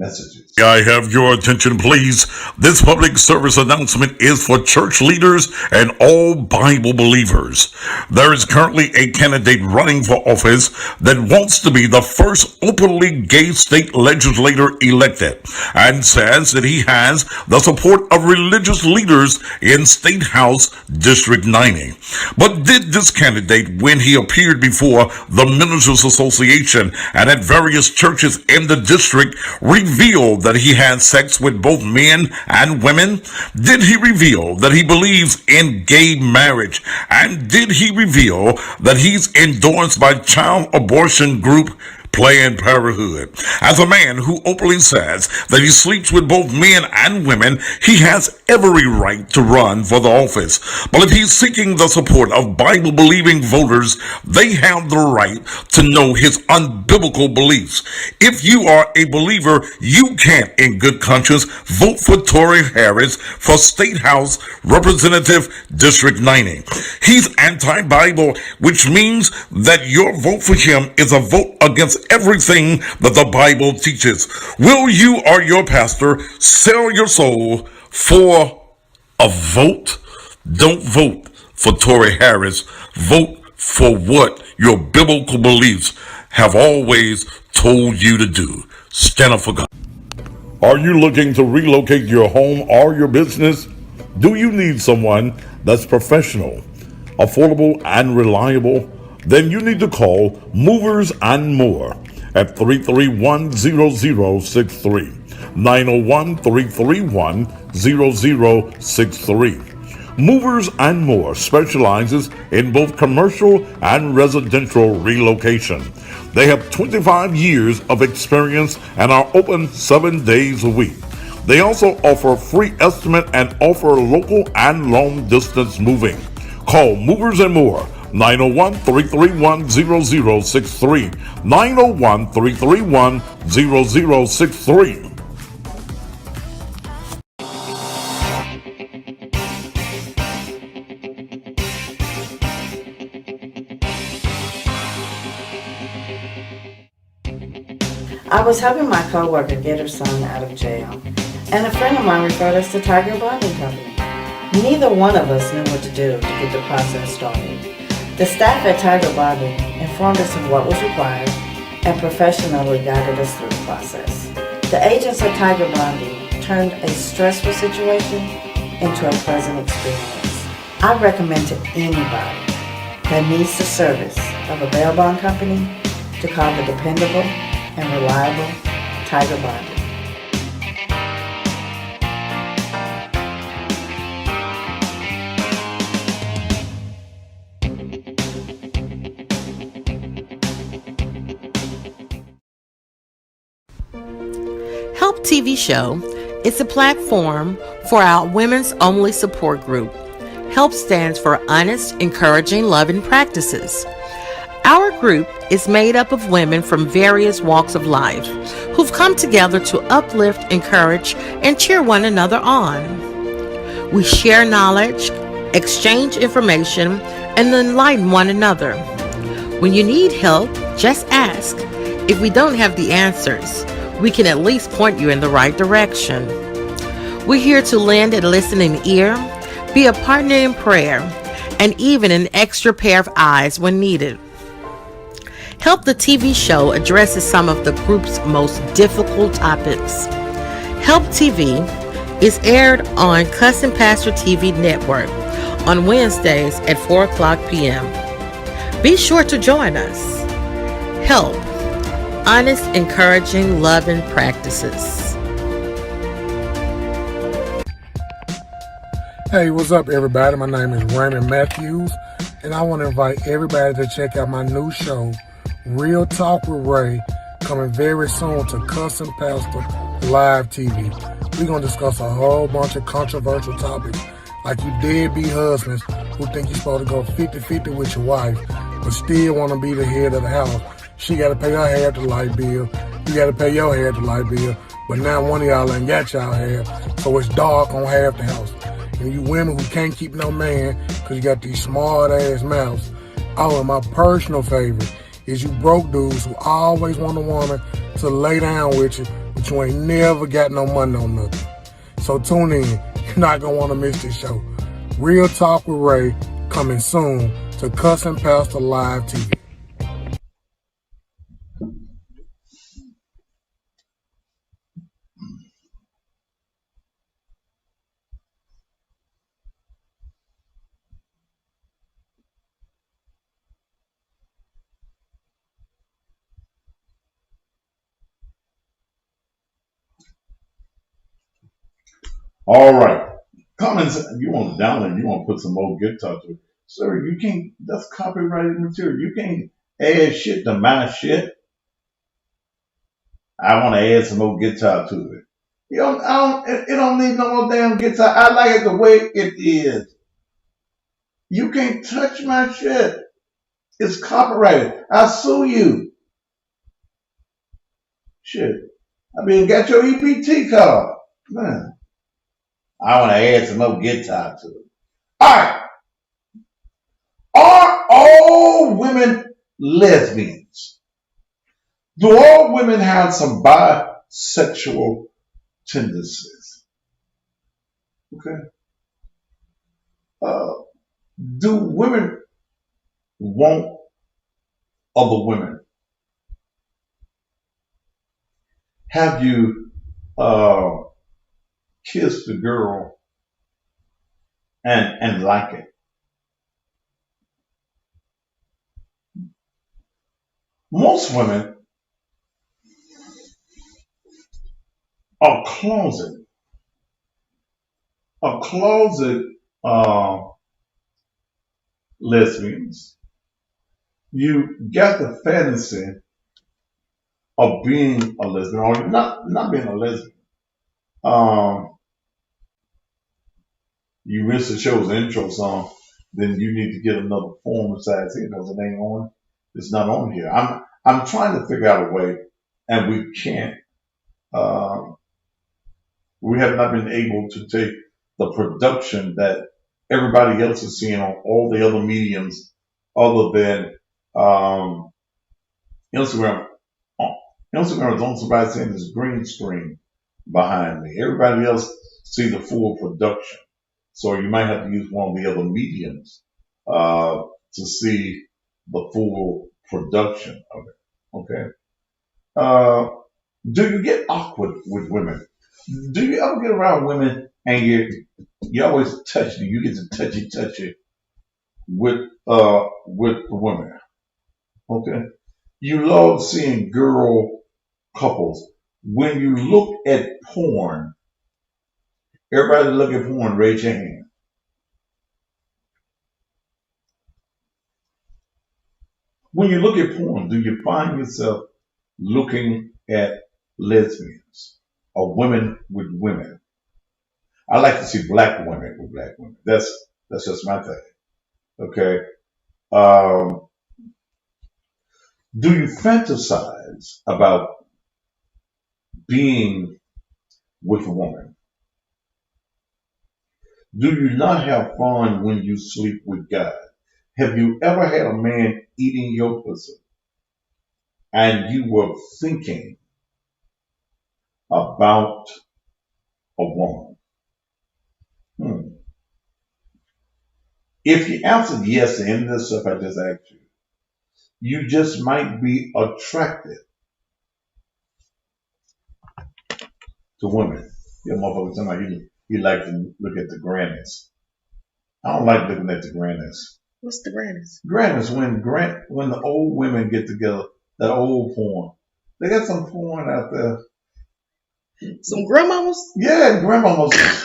messages. I have your attention, please. This public service announcement is for church leaders and all Bible believers. There is currently a candidate running for office that wants to be the first openly gay state legislator elected and says that he has the support of religious leaders in State House District 90. But did this candidate, when he appeared before the Ministers Association and at various churches in the district, reveal that he had sex with both men and women? Did he reveal that he believes in gay marriage? And did he reveal that he's endorsed by child abortion group Planned Parenthood? As a man who openly says that he sleeps with both men and women, he has every right to run for the office. But if he's seeking the support of Bible-believing voters, they have the right to know his unbiblical beliefs. If you are a believer, you can't, in good conscience, vote for Tory Harris for State House Representative District 90. He's anti-Bible, which means that your vote for him is a vote against everything that the Bible teaches. Will you or your pastor sell your soul for a vote? Don't vote for Tory Harris. Vote for what your biblical beliefs have always told you to do. Stand up for God. Are you looking to relocate your home or your business? Do you need someone that's professional, affordable, and reliable? Then you need to call Movers and More at 331-0063, 901-331-0063. Movers and More specializes in both commercial and residential relocation. They have 25 years of experience and are open 7 days a week. They also offer free estimate and offer local and long distance moving. Call Movers and More, 901-331-0063, 901-331-0063. I was helping my coworker get her son out of jail, and a friend of mine referred us to Tiger Bonding Company. Neither one of us knew what to do to get the process started. The staff at Tiger Bonding informed us of what was required and professionally guided us through the process. The agents at Tiger Bonding turned a stressful situation into a pleasant experience. I recommend to anybody that needs the service of a bail bond company to call the dependable and reliable Tiger Bonding. Help TV Show is a platform for our women's only support group. HELP stands for Honest, Encouraging, Loving Practices. Our group is made up of women from various walks of life who've come together to uplift, encourage, and cheer one another on. We share knowledge, exchange information, and enlighten one another. When you need help, just ask. If we don't have the answers, we can at least point you in the right direction. We're here to lend a listening ear, be a partner in prayer, and even an extra pair of eyes when needed. Help the TV Show addresses some of the group's most difficult topics. Help TV is aired on Cussing Pastor TV network on Wednesdays at 4 o'clock p.m. Be sure to join us. Help. Honest, encouraging, loving practices. Hey, what's up, everybody? My name is Raymond Matthews, and I want to invite everybody to check out my new show, Real Talk with Ray, coming very soon to Cussing Pastor Live TV. We're going to discuss a whole bunch of controversial topics, like you deadbeat husbands who think you're supposed to go 50-50 with your wife, but still want to be the head of the house. She got to pay her half the light bill. You got to pay your half the light bill. But now one of y'all ain't got y'all half, so it's dark on half the house. And you women who can't keep no man because you got these smart-ass mouths. Oh, and my personal favorite is you broke dudes who always want a woman to lay down with you, but you ain't never got no money on nothing. So tune in. You're not going to want to miss this show. Real Talk with Ray, coming soon to Cussing Pastor Live TV. All right. Comments, you want to download, you want to put some more guitar to it. Sir, you can't, that's copyrighted material. You can't add shit to my shit. I want to add some more guitar to it. It don't need no more damn guitar. I like it the way it is. You can't touch my shit. It's copyrighted. I sue you. Shit. I mean, got your EPT card. Man. I want to add some more guitar to it. All right. Are all women lesbians? Do all women have some bisexual tendencies? Okay. Do women want other women? Have you kissed a girl and like it? Most women are closet lesbians. You got the fantasy of being a lesbian, or not being a lesbian. You missed the show's intro song, then you need to get another form besides here because it ain't on. It's not on here. I'm trying to figure out a way, and we can't. We have not been able to take the production that everybody else is seeing on all the other mediums other than Instagram. Instagram, don't somebody saying this green screen behind me. Everybody else see the full production. So you might have to use one of the other mediums to see the full production of it. Okay. Do you get awkward with women? Do you ever get around women and you always touch them? You get to touchy with the women. Okay. You love seeing girl couples. When you look at porn, everybody look at porn, raise your hand. When you look at porn, do you find yourself looking at lesbians of women with women. I like to see black women with black women. That's just my thing. Okay. Do you fantasize about being with a woman? Do you not have fun when you sleep with God? Have you ever had a man eating your pussy and you were thinking about a woman? If you answered yes to any of this stuff I just asked you, you just might be attracted to women. Yeah, motherfucker, somebody you like to look at the grannies. I don't like looking at the grannies. What's the greatest? Grannies, when the old women get together, that old porn. They got some porn out there. Some grandmamas? Yeah, grandmamas.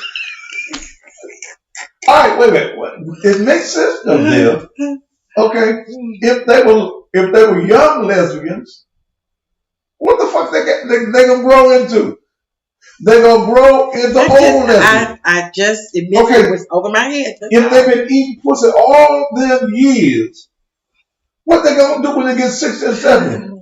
All right, wait a minute. It makes sense though, Deb. Okay, if they were young lesbians, what the fuck they gonna grow into? They gonna grow into old lesbians. I just admit it was over my head. If they've been eating pussy all them years, what they gonna do when they get 60 and 70?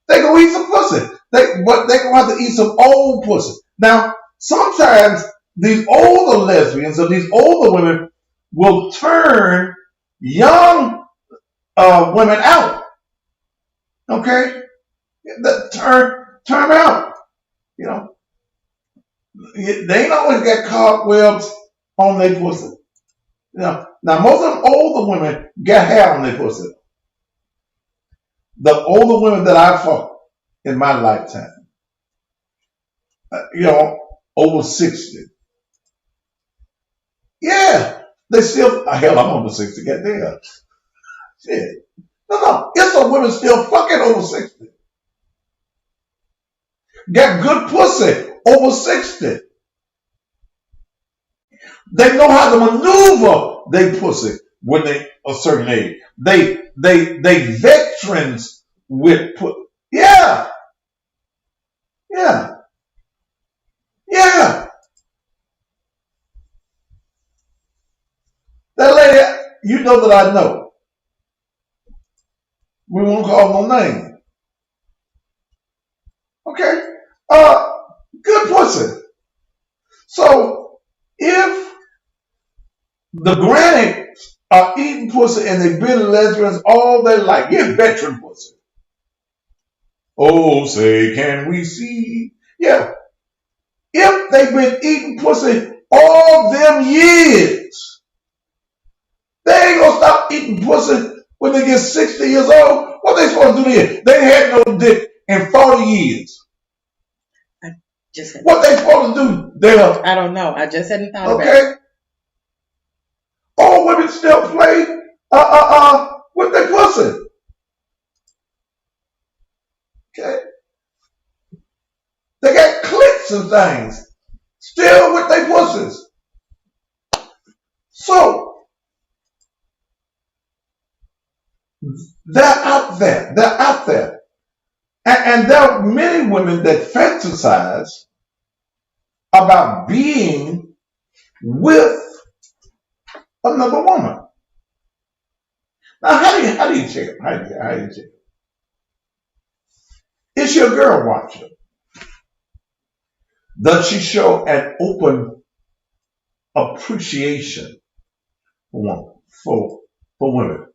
They gonna eat some pussy. But they gonna have to eat some old pussy. Now, sometimes these older lesbians or these older women will turn young women out. Okay? Turn out. You know? They ain't always got cobwebs on their pussy. You know? Now, most of them older women got hair on their pussy. The older women that I fought in my lifetime, over 60. Yeah, they still, hell, I'm over 60, goddamn. Shit. No, it's some women still fucking over 60. Got good pussy over 60. They know how to maneuver their pussy when they a certain age. They veterans with pussy. Yeah. That lady, you know that I know. We won't call no name. Okay? Good pussy. So, if the grannies are eating pussy and they've been lesbians all their life, get veteran pussy. Oh, say, can we see? Yeah. If they've been eating pussy all them years, they ain't gonna stop eating pussy when they get 60 years old. What they supposed to do then? They ain't had no dick in 40 years. What they supposed to do there? I don't know. I just hadn't thought about it. Okay. All women still play with their pussy. Okay. They got clits and things still with their pussies. So they're out there. They're out there. And there are many women that fantasize about being with another woman. Now, how do you check it? How do you check it? Is she a girl watcher? Does she show an open appreciation for women?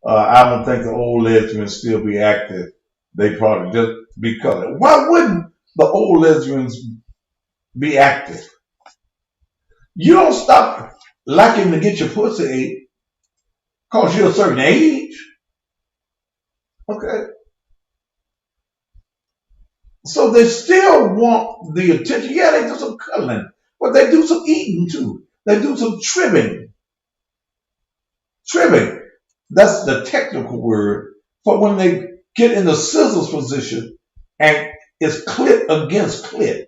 I don't think the old lesbians still be active. They probably just be colored. Why wouldn't the old lesbians be active? You don't stop liking to get your pussy ate because you're a certain age. Okay. So they still want the attention. Yeah, they do some cuddling, but they do some eating too. They do some trimming. Trimming. That's the technical word for when they get in the scissors position and it's clit against clit.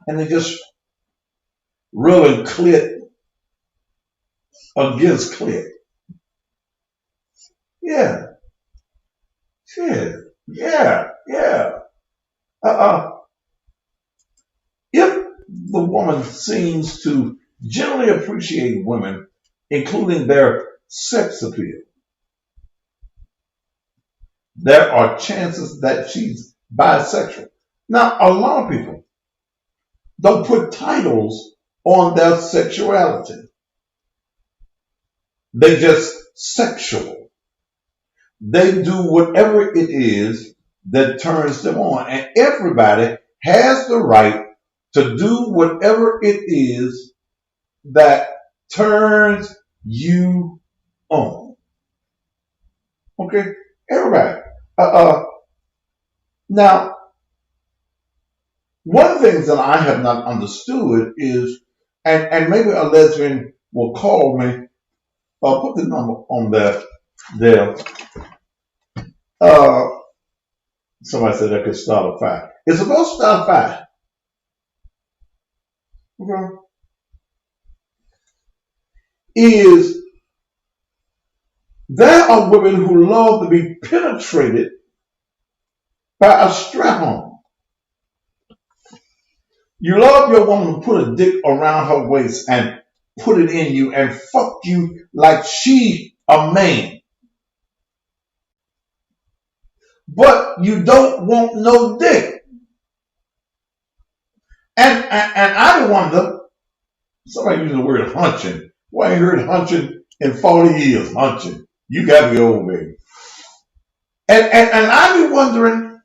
And they just rubbing clit against clit. Yeah. Shit. Yeah. If the woman seems to generally appreciate women, including their sex appeal, there are chances that she's bisexual. Now, a lot of people don't put titles on their sexuality. They just sexual. They do whatever it is that turns them on. And everybody has the right to do whatever it is that turns you on. Okay? Everybody. Now, one of the things that I have not understood is, and maybe a lesbian will call me, I'll put the number on there. Somebody said I could start a fire. It's supposed to start a fire. Okay. Is there are women who love to be penetrated by a strap-on. You love your woman to put a dick around her waist and put it in you and fuck you like she a man. But you don't want no dick. And I wonder, somebody used the word hunching. Well, I ain't heard hunching in 40 years, hunching. You gotta be old, baby. And I be wondering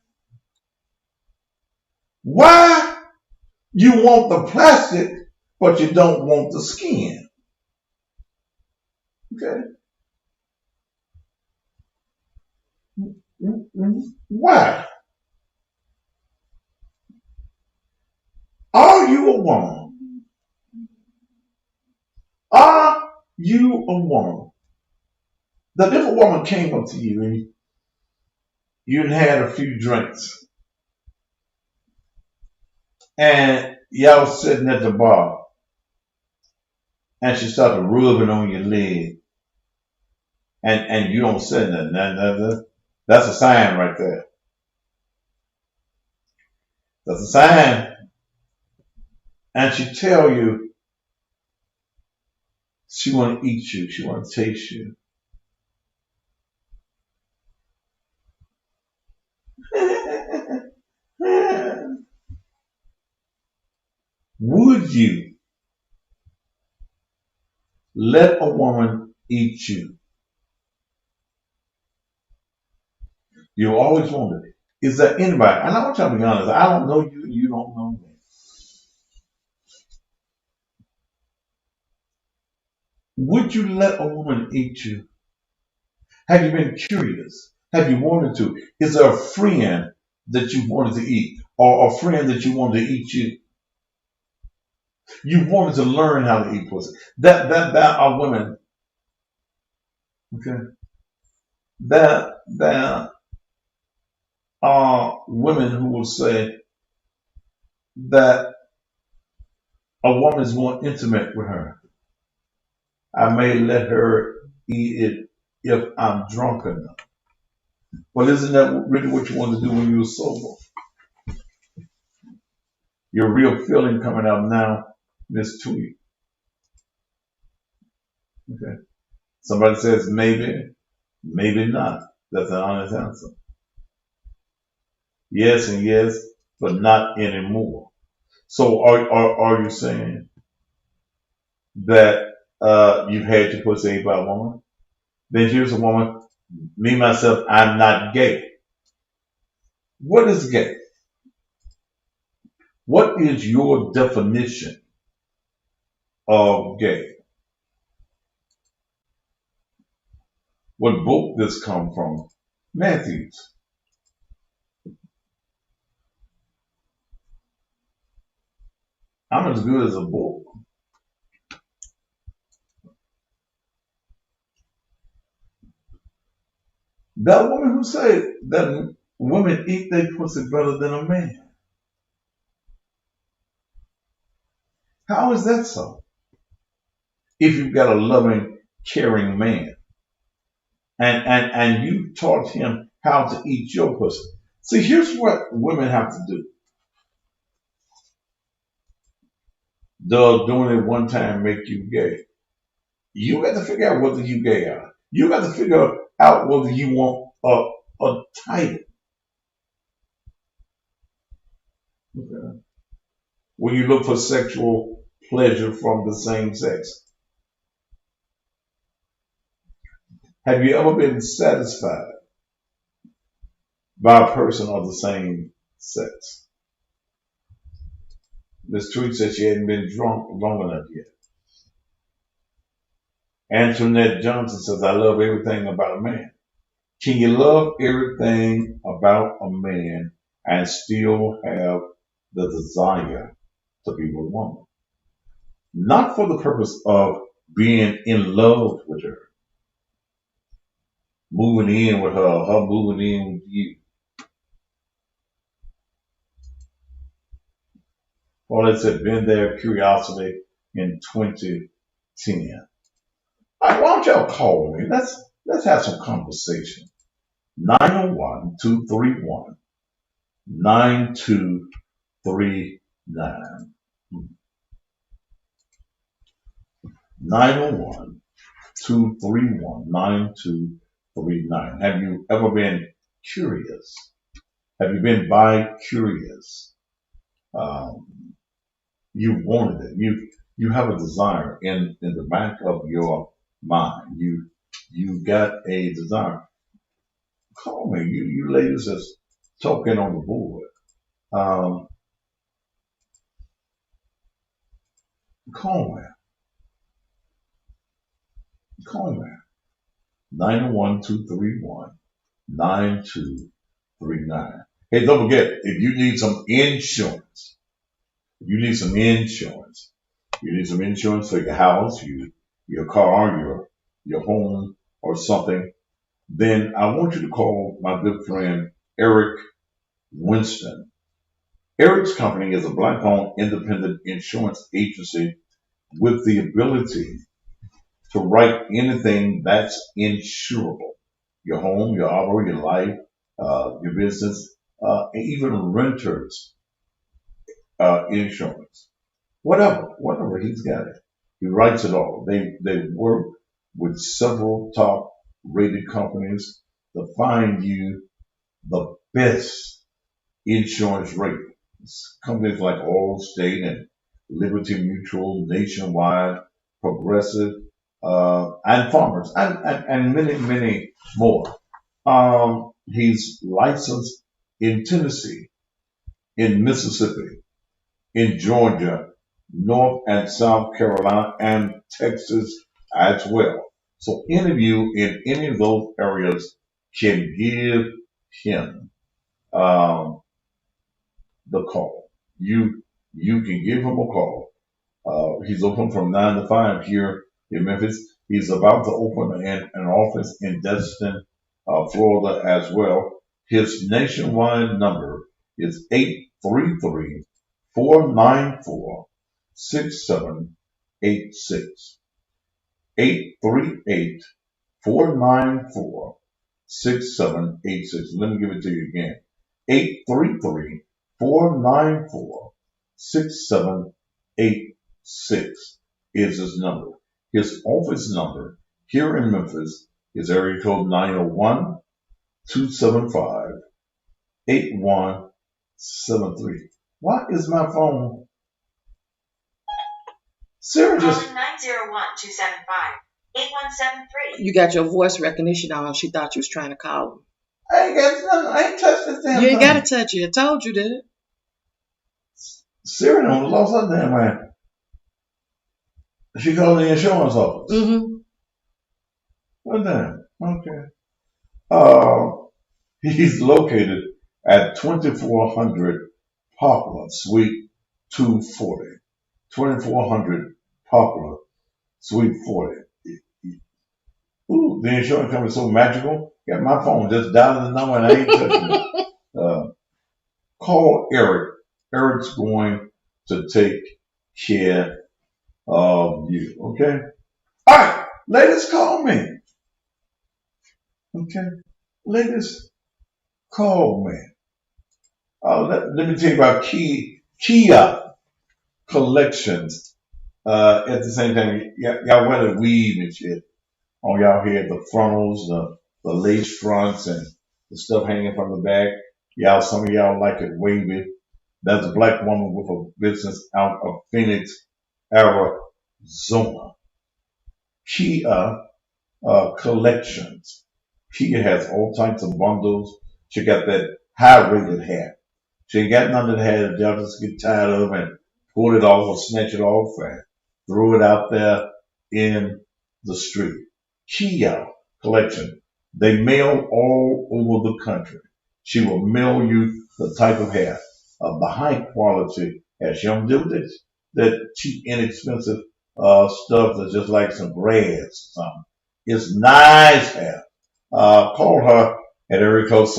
why you want the plastic, but you don't want the skin. Okay. Why? Are you a woman? Are you a woman? That if a woman came up to you and you'd had a few drinks and y'all sitting at the bar and she started rubbing on your leg and you don't say nothing, that's a sign right there. That's a sign. And she tell you she want to eat you, she want to taste you. Would you let a woman eat you? You always wonder, is there anybody, and I want you to be honest, I don't know you, you don't know me. Would you let a woman eat you? Have you been curious? Have you wanted to? Is there a friend that you wanted to eat? Or a friend that you wanted to eat you? You wanted to learn how to eat pussy. That are women. Okay. That are women who will say that a woman is more intimate with her. I may let her eat it if I'm drunk enough. Well, isn't that really what you want to do when you're sober? Your real feeling coming out now, Miss Tweet. Okay. Somebody says maybe, maybe not. That's an honest answer. Yes and yes, but not anymore. So are you saying that you've had your pussy ate by a woman? Then here's a woman, me, myself, I'm not gay. What is gay? What is your definition of gay? What book this come from? Matthews. I'm as good as a book. That woman who said that women eat their pussy better than a man. How is that so? If you've got a loving, caring man, and you taught him how to eat your pussy. See, here's what women have to do. Does doing it one time make you gay? You got to figure out whether you gay or not. You got to figure out whether you want a title. Okay. When you look for sexual pleasure from the same sex. Have you ever been satisfied by a person of the same sex? Miss Tweet said she hadn't been drunk long enough yet. Antoinette Johnson says, I love everything about a man. Can you love everything about a man and still have the desire to be with a woman? Not for the purpose of being in love with her, moving in with her moving in with you. Well, it said, been there, curiosity in 2010. All right, why don't y'all call me? Let's have some conversation. 901-231-9239. 901-231-9239. Have you ever been curious? Have you been bi-curious? You wanted it. You have a desire in the back of your mind. You got a desire. Call me. You ladies that's talking on the board. Call me. Call me. 901-231-9239. Hey, don't forget, if you need some insurance, you need some insurance for your house, your car, your home, or something, then I want you to call my good friend Eric Winston. Eric's company is a black-owned independent insurance agency with the ability to write anything that's insurable. Your home, your auto, your life, your business, even renters insurance. Whatever, he's got it. He writes it all. They work with several top rated companies to find you the best insurance rate. It's companies like Allstate and Liberty Mutual, Nationwide, Progressive, and Farmers, and many, many more. He's licensed in Tennessee, in Mississippi, in Georgia, North and South Carolina, and Texas as well. So any of you in any of those areas can give him the call. You can give him a call. He's open from 9 to 5 here in Memphis. He's about to open an office in Destin, Florida as well. His nationwide number is 833-494-6786. 838-494-6786. Let me give it to you again. 833-494-6786 is his number. His office number here in Memphis is area code 901-275-8173. Why is my phone? Sarah just. 901-275-8173. You got your voice recognition on. She thought you was trying to call him. I ain't got nothing. I ain't touched this damn You ain't thing. got to touch it. I told you that. Sarah done lost her damn man. She called the insurance office. Mm-hmm. Well then, okay. He's located at 2400 Poplar, Suite 240. 2400 Poplar, Suite 40. Ooh, the insurance company is so magical. Got my phone just dialing the number and I ain't touching it. Call Eric. Eric's going to take care of you. Okay? All right. Ladies, call me. Okay? Ladies, call me. Let me tell you about Kia collections. At the same time, y'all wear the weave and shit on y'all head, the frontals, the lace fronts, and the stuff hanging from the back. Some of y'all like it wavy. That's a black woman with a business out of Phoenix, Arizona. Kia collections. Kia has all types of bundles. She got that high rated hair. She ain't got none of the hair that y'all just get tired of and pull it off or snatch it off and throw it out there in the street. Kia collection. They mail all over the country. She will mail you the type of hair of the high quality hair. She don't do this, that cheap, inexpensive stuff that's just like some grass or something. It's nice hair. Call her at area code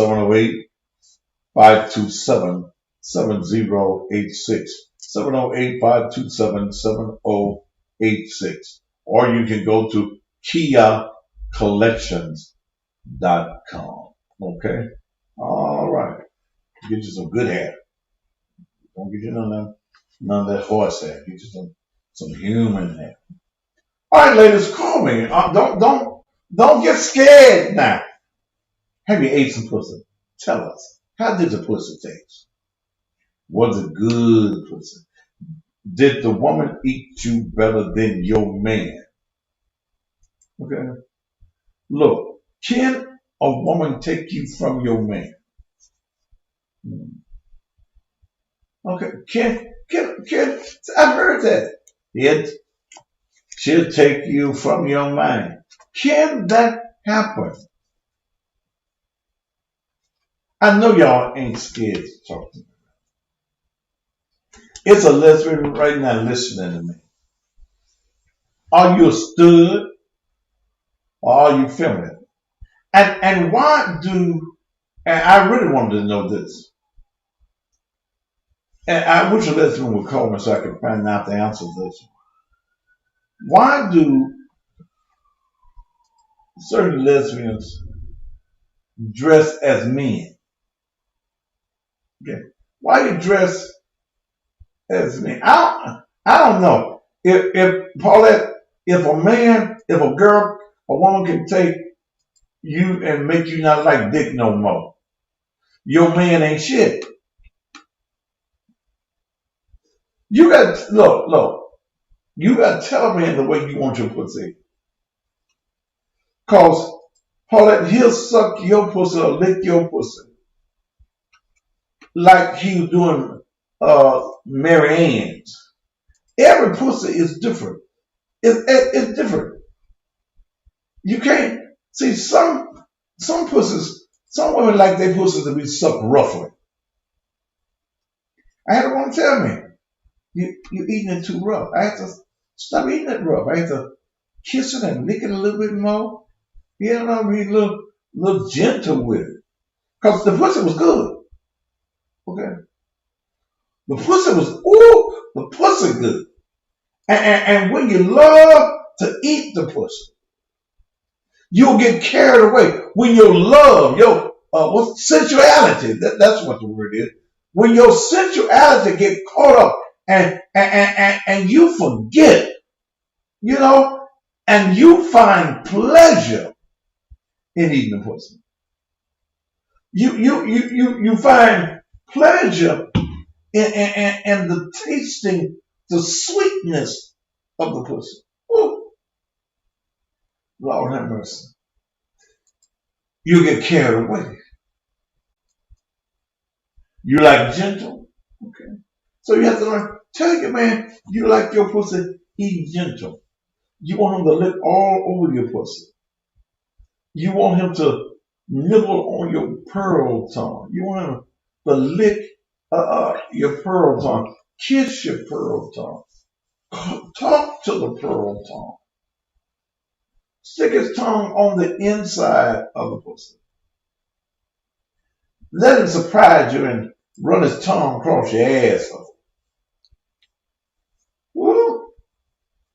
708-527-7086. 708-527-7086. Or you can go to KiaCollections.com. Okay? All right. Get you some good hair. Don't get you none of that horse hair. Get you some human hair. All right, ladies, call me. Don't get scared now. Have you ate some pussy? Tell us. How did the pussy taste? Was it good pussy? Did the woman eat you better than your man? Okay. Look, can a woman take you from your man? Okay. Can I've heard that. She'll take you from your man. Can that happen? I know y'all ain't scared to talk to me. It's a lesbian right now listening to me. Are you a stud or are you feminine? And why do, and I really wanted to know this, and I wish a lesbian would call me so I could find out the answer to this. Why do certain lesbians dress as men? Okay. Why you dress as men? I don't know. If Paulette, if a girl, a woman can take you and make you not like dick no more, your man ain't shit. You got look. You got to tell a man the way you want your pussy. Cause Paulette, he'll suck your pussy or lick your pussy like he was doing Mary Ann's. Every pussy is different. It's different. You can't see some pussies. Some women like their pussies to be sucked roughly. I had a woman tell me, "You eating it too rough." I had to stop eating it rough. I had to kiss it and lick it a little bit more. Be a little gentle with it, cause the pussy was good. Okay, the pussy good. And when you love to eat the pussy, you'll get carried away. When your love, your sensuality, that's what the word is. When your sensuality get caught up and you forget, and you find pleasure in eating the pussy. You find pleasure in the tasting, the sweetness of the pussy. Ooh. Lord have mercy. You get carried away. You like gentle. Okay. So you have to learn. Tell your man you like your pussy eat gentle. You want him to lick all over your pussy. You want him to nibble on your pearl tongue. You want him to lick your pearl tongue. Kiss your pearl tongue. Talk to the pearl tongue. Stick his tongue on the inside of the pussy. Let him surprise you and run his tongue across your asshole. Woo!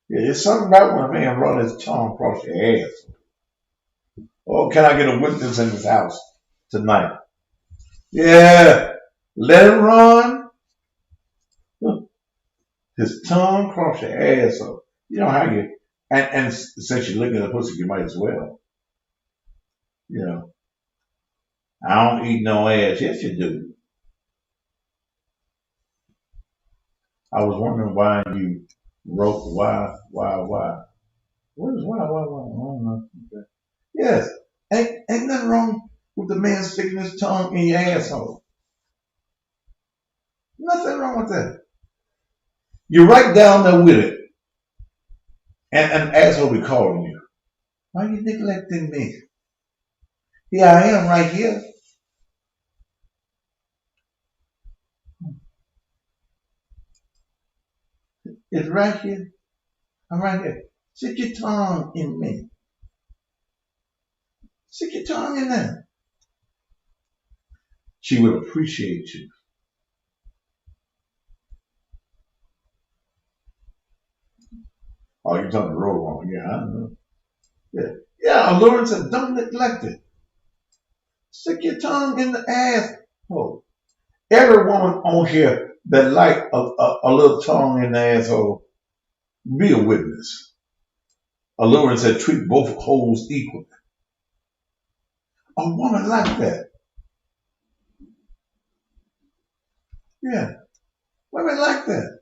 Yeah, there's something about when a man run his tongue across your asshole. Oh, can I get a witness in this house tonight? Yeah. Let it run. His tongue cross your asshole. You know how you, and since you're looking at the pussy, you might as well. You know, I don't eat no ass. Yes, you do. I was wondering why you wrote why. What is why? I don't know. Okay. Yes, ain't nothing wrong with the man sticking his tongue in your asshole. Nothing wrong with that. You're right down there with it, and an asshole be calling you. Why you neglecting me? Here I am right here. It's right here. I'm right here. Stick your tongue in me. Stick your tongue in there. She would appreciate you. Oh, you're talking the road wrong. Yeah, I know. Yeah. Yeah, Lauren said, don't neglect it. Stick your tongue in the ass. Oh. Every woman on here that like a little tongue in the asshole, be a witness. Lauren said, treat both holes equally. A woman like that. Yeah. Women like that.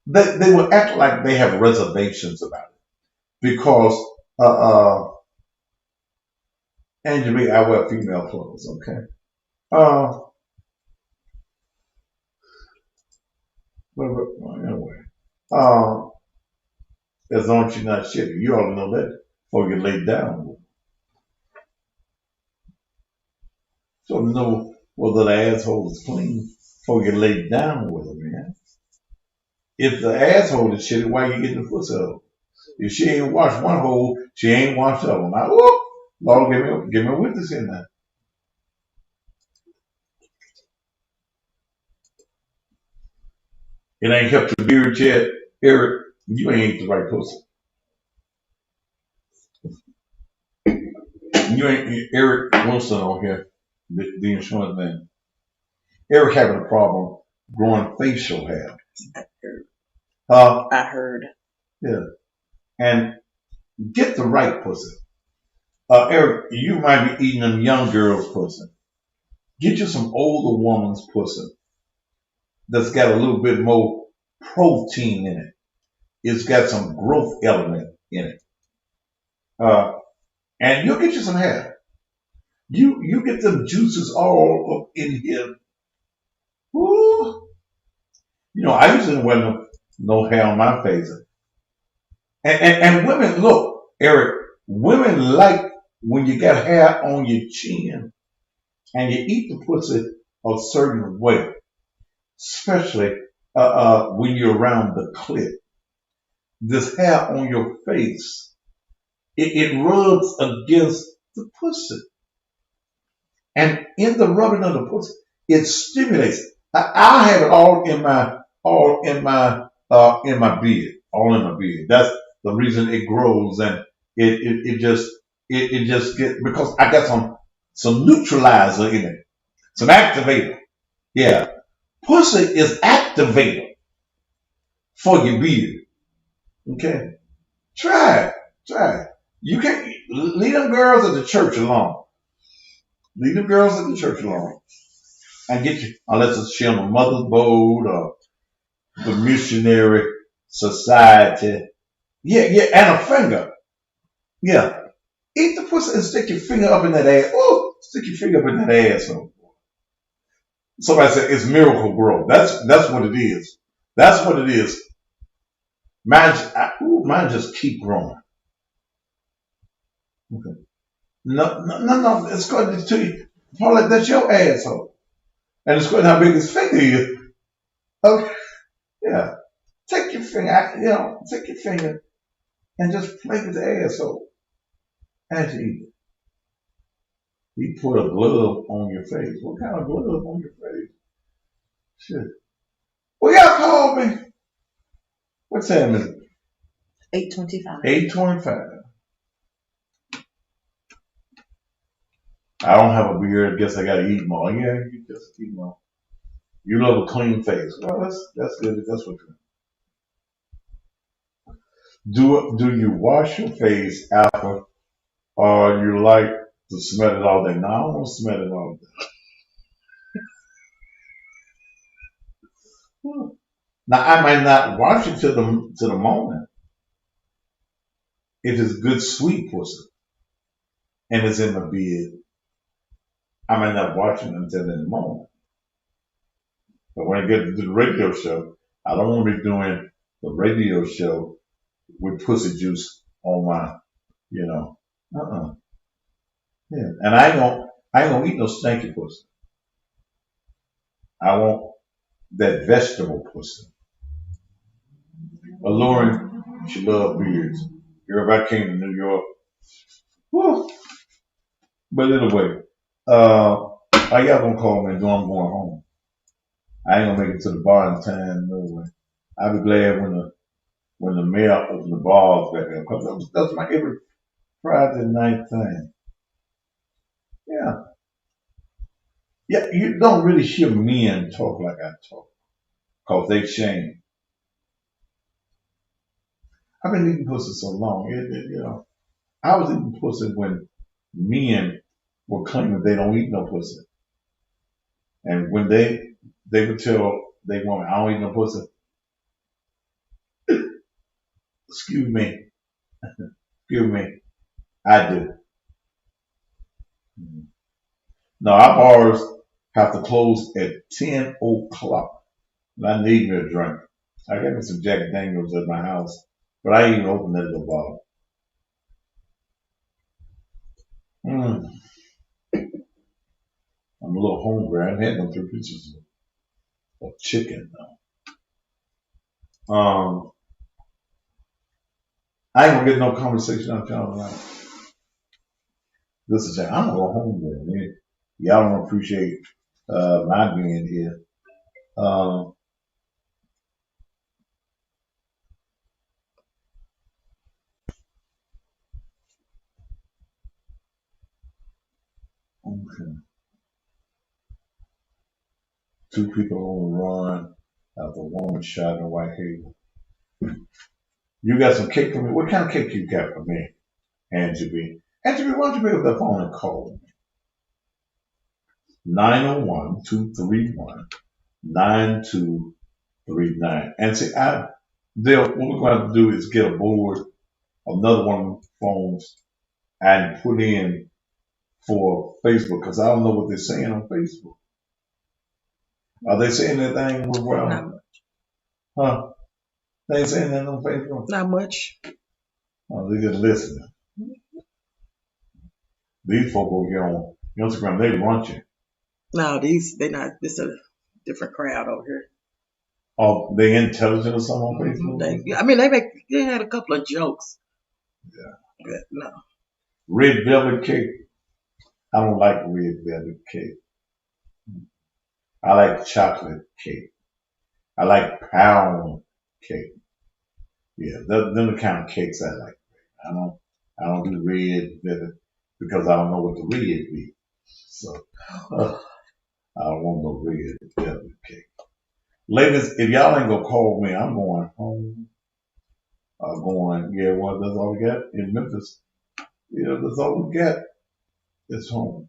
They will act like they have reservations about it. Because Angela, I wear female clothes, okay? Well, anyway. As long as you're not shitty. You ought to know that before you lay down with them. So to know whether the asshole is clean before you lay down with them, man. If the asshole is shitty, why you getting the pussy hole? If she ain't washed one hole, she ain't washed the other one. Now, whoop, Lord, give me a witness in there. It ain't helped your beard yet, Eric. You ain't the right pussy. You ain't Eric Wilson on here, the insurance man. Eric having a problem growing facial hair. I heard. Yeah. And get the right pussy. Eric, you might be eating them young girls' pussy. Get you some older woman's pussy that's got a little bit more protein in it. It's got some growth element in it. And you'll get you some hair. You get them juices all up in here. Woo. You know, I usually wear no hair on my face. And women, look, Eric, women like when you got hair on your chin and you eat the pussy a certain way, especially when you're around the clit. This hair on your face, it rubs against the pussy. And in the rubbing of the pussy, it stimulates. I have it all in my beard, all in my beard. That's the reason it grows, and it just gets, because I got some neutralizer in it, some activator. Yeah, pussy is activator for your beard. Okay, try it. You can't leave them girls at the church alone. Leave the girls at the church alone. And get you, unless it's she on the mother's boat or the missionary society. Yeah, and a finger. Yeah. Eat the pussy and stick your finger up in that ass. Oh, stick your finger up in that asshole. Somebody said it's miracle grow. That's what it is. That's what it is. Mine just keep growing. Okay. No. It's going to you. Probably that's your asshole. And it's going to how big his finger is. Okay. Yeah. Take your finger, and just play with the asshole as you eat it. You put a glove on your face. What kind of glove on your face? Shit. Well, y'all called me. What time is it? 8:25. 8:25. I don't have a beard. I guess I gotta eat more. Yeah, you just eat more. You love a clean face. Well, that's good. If that's what you do. You wash your face after, or you like to smell it all day? No, I don't want to smell it all day. Now I might not wash it to the morning if it's good sweet pussy and it's in my bed. I might not wash it until in the morning. But when I get to the radio show, I don't want to be doing the radio show with pussy juice on my, you know. Yeah. And I ain't gonna eat no stinky pussy. I want that vegetable pussy. Alluring, she loved beards. Girl, if I came to New York, whew. But anyway, how y'all gonna call me and know I'm going home? I ain't gonna make it to the bar in time, no way. I'll be glad when the mayor opens the bars back up. Cause that's my every Friday night thing. Yeah. Yeah, you don't really hear men talk like I talk. Cause they shame. I've been eating pussy so long. I was eating pussy when men were claiming they don't eat no pussy. And when they would tell they woman, I don't eat no pussy. Excuse me. I do. No, our bars have to close at 10 o'clock. And I need me a drink. I got me some Jack Daniels at my house, but I ain't even opened that little bottle. I'm a little hungry. I haven't had no 3 pieces of chicken though. I ain't gonna get no conversation out y'all tonight. This is I'm gonna go home then. Y'all don't appreciate my being here. Okay. 2 people on the run after one was shot in Whitehaven. You got some cake for me? What kind of cake you got for me, Angie B? Angie B, why don't you pick up that phone and call me? 901-231-9239. And see, what we're going to do is get a board, another one of the phones, and put in for Facebook, because I don't know what they're saying on Facebook. Are they saying anything with huh? They ain't saying that on Facebook? Not much. Oh, they just listening. These folk over here on Instagram, they raunchy. No, they not. This a different crowd over here. Oh, they intelligent or something on Facebook? They had a couple of jokes. Yeah. But no. Red velvet cake. I don't like red velvet cake. I like chocolate cake. I like pound cake. Yeah, them the kind of cakes I like. I don't do red velvet because I don't know what the red be. So I don't want no red velvet cake. Ladies, if y'all ain't gonna call me, I'm going home. That's all we got in Memphis. Yeah, that's all we got. It's home.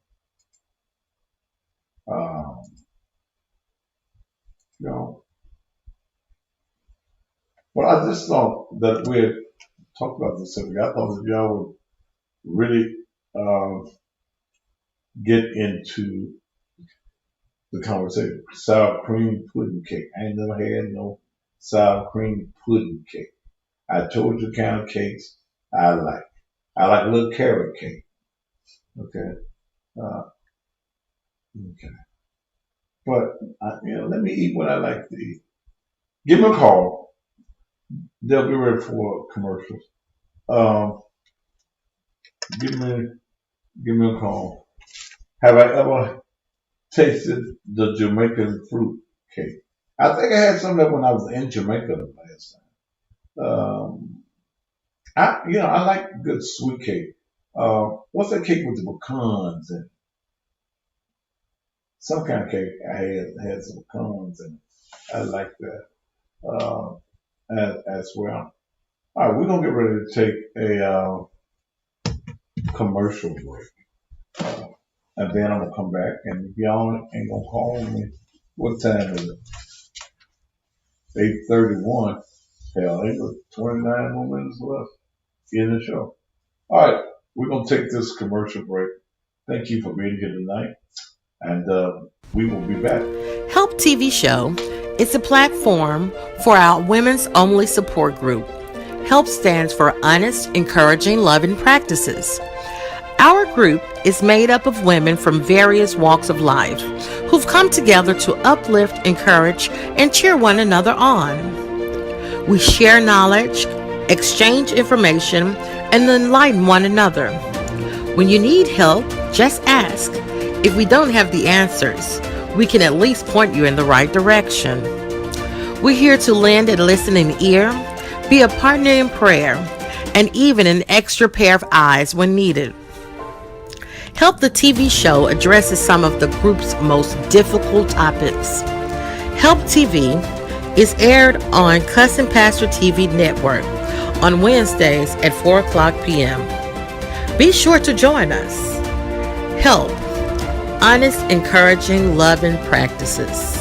You know. Well, I just thought that we had talked about this subject. I thought that y'all would really get into the conversation. Sour cream pudding cake. I ain't never had no sour cream pudding cake. I told you the kind of cakes I like. I like a little carrot cake. Okay. Okay. But let me eat what I like to eat. Give me a call. They'll be ready for commercials. Give me a call. Have I ever tasted the Jamaican fruit cake? I think I had some of that when I was in Jamaica the last time. I like good sweet cake. What's that cake with the pecans and some kind of cake. I had some pecans, and I like that as well. All right, we're gonna get ready to take a commercial break, and then I'm gonna come back. And if y'all ain't gonna call me, what time is it? 8:31. Hell, ain't but 29 more minutes left in the show. All right, we're gonna take this commercial break. Thank you for being here tonight, and we will be back. Help TV Show is a platform for our women's only support group. HELP stands for Honest, Encouraging, Loving Practices. Our group is made up of women from various walks of life who've come together to uplift, encourage, and cheer one another on. We share knowledge, exchange information, and enlighten one another. When you need help, just ask. If we don't have the answers, we can at least point you in the right direction. We're here to lend a listening ear, be a partner in prayer, and even an extra pair of eyes when needed. Help the TV show addresses some of the group's most difficult topics. Help TV is aired on Cussing Pastor TV network on Wednesdays at 4 o'clock p.m. Be sure to join us. Help. Honest, encouraging, loving practices.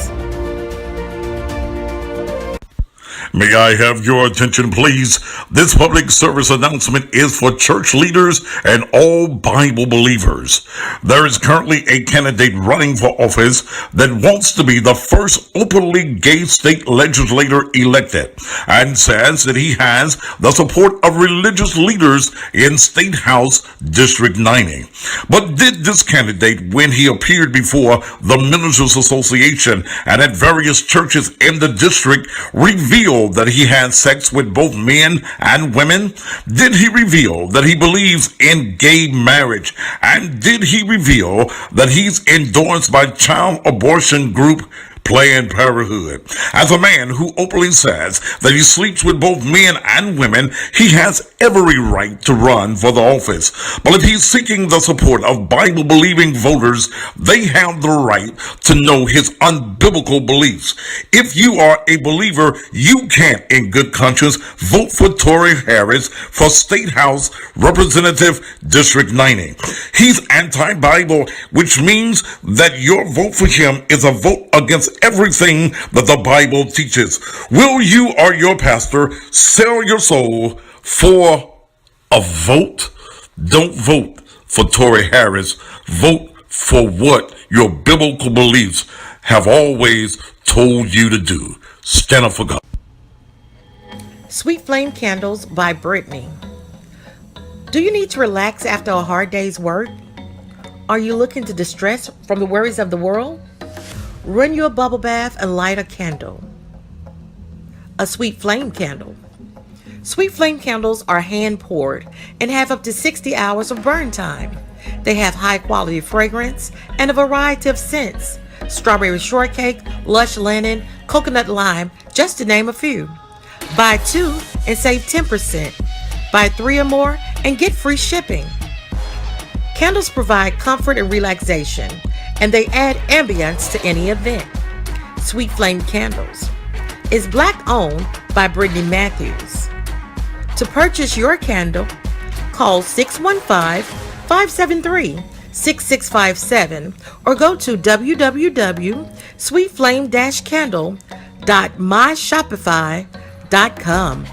May I have your attention, please? This public service announcement is for church leaders and all Bible believers. There is currently a candidate running for office that wants to be the first openly gay state legislator elected and says that he has the support of religious leaders in State House District 90. But did this candidate, when he appeared before the Ministers Association and at various churches in the district, reveal that he had sex with both men and women? Did he reveal that he believes in gay marriage? And did he reveal that he's endorsed by child abortion group Planned Parenthood? As a man who openly says that he sleeps with both men and women, he has every right to run for the office. But if he's seeking the support of Bible-believing voters, they have the right to know his unbiblical beliefs. If you are a believer, you can't, in good conscience, vote for Tory Harris for State House Representative District 90. He's anti-Bible, which means that your vote for him is a vote against everything that the Bible teaches. Will you or your pastor sell your soul for a vote? Don't vote for Tory Harris. Vote for what your biblical beliefs have always told you to do. Stand up for God. Sweet Flame Candles by Brittany. Do you need to relax after a hard day's work? Are you looking to distress from the worries of the world? Run you a bubble bath and light a candle. A Sweet Flame Candle. Sweet Flame candles are hand poured and have up to 60 hours of burn time. They have high quality fragrance and a variety of scents. Strawberry shortcake, lush lemon, coconut lime, just to name a few. Buy 2 and save 10%. Buy 3 or more and get free shipping. Candles provide comfort and relaxation, and they add ambience to any event. Sweet Flame Candles is Black owned by Brittany Matthews. To purchase your candle, call 615-573-6657 or go to www.sweetflame-candle.myshopify.com.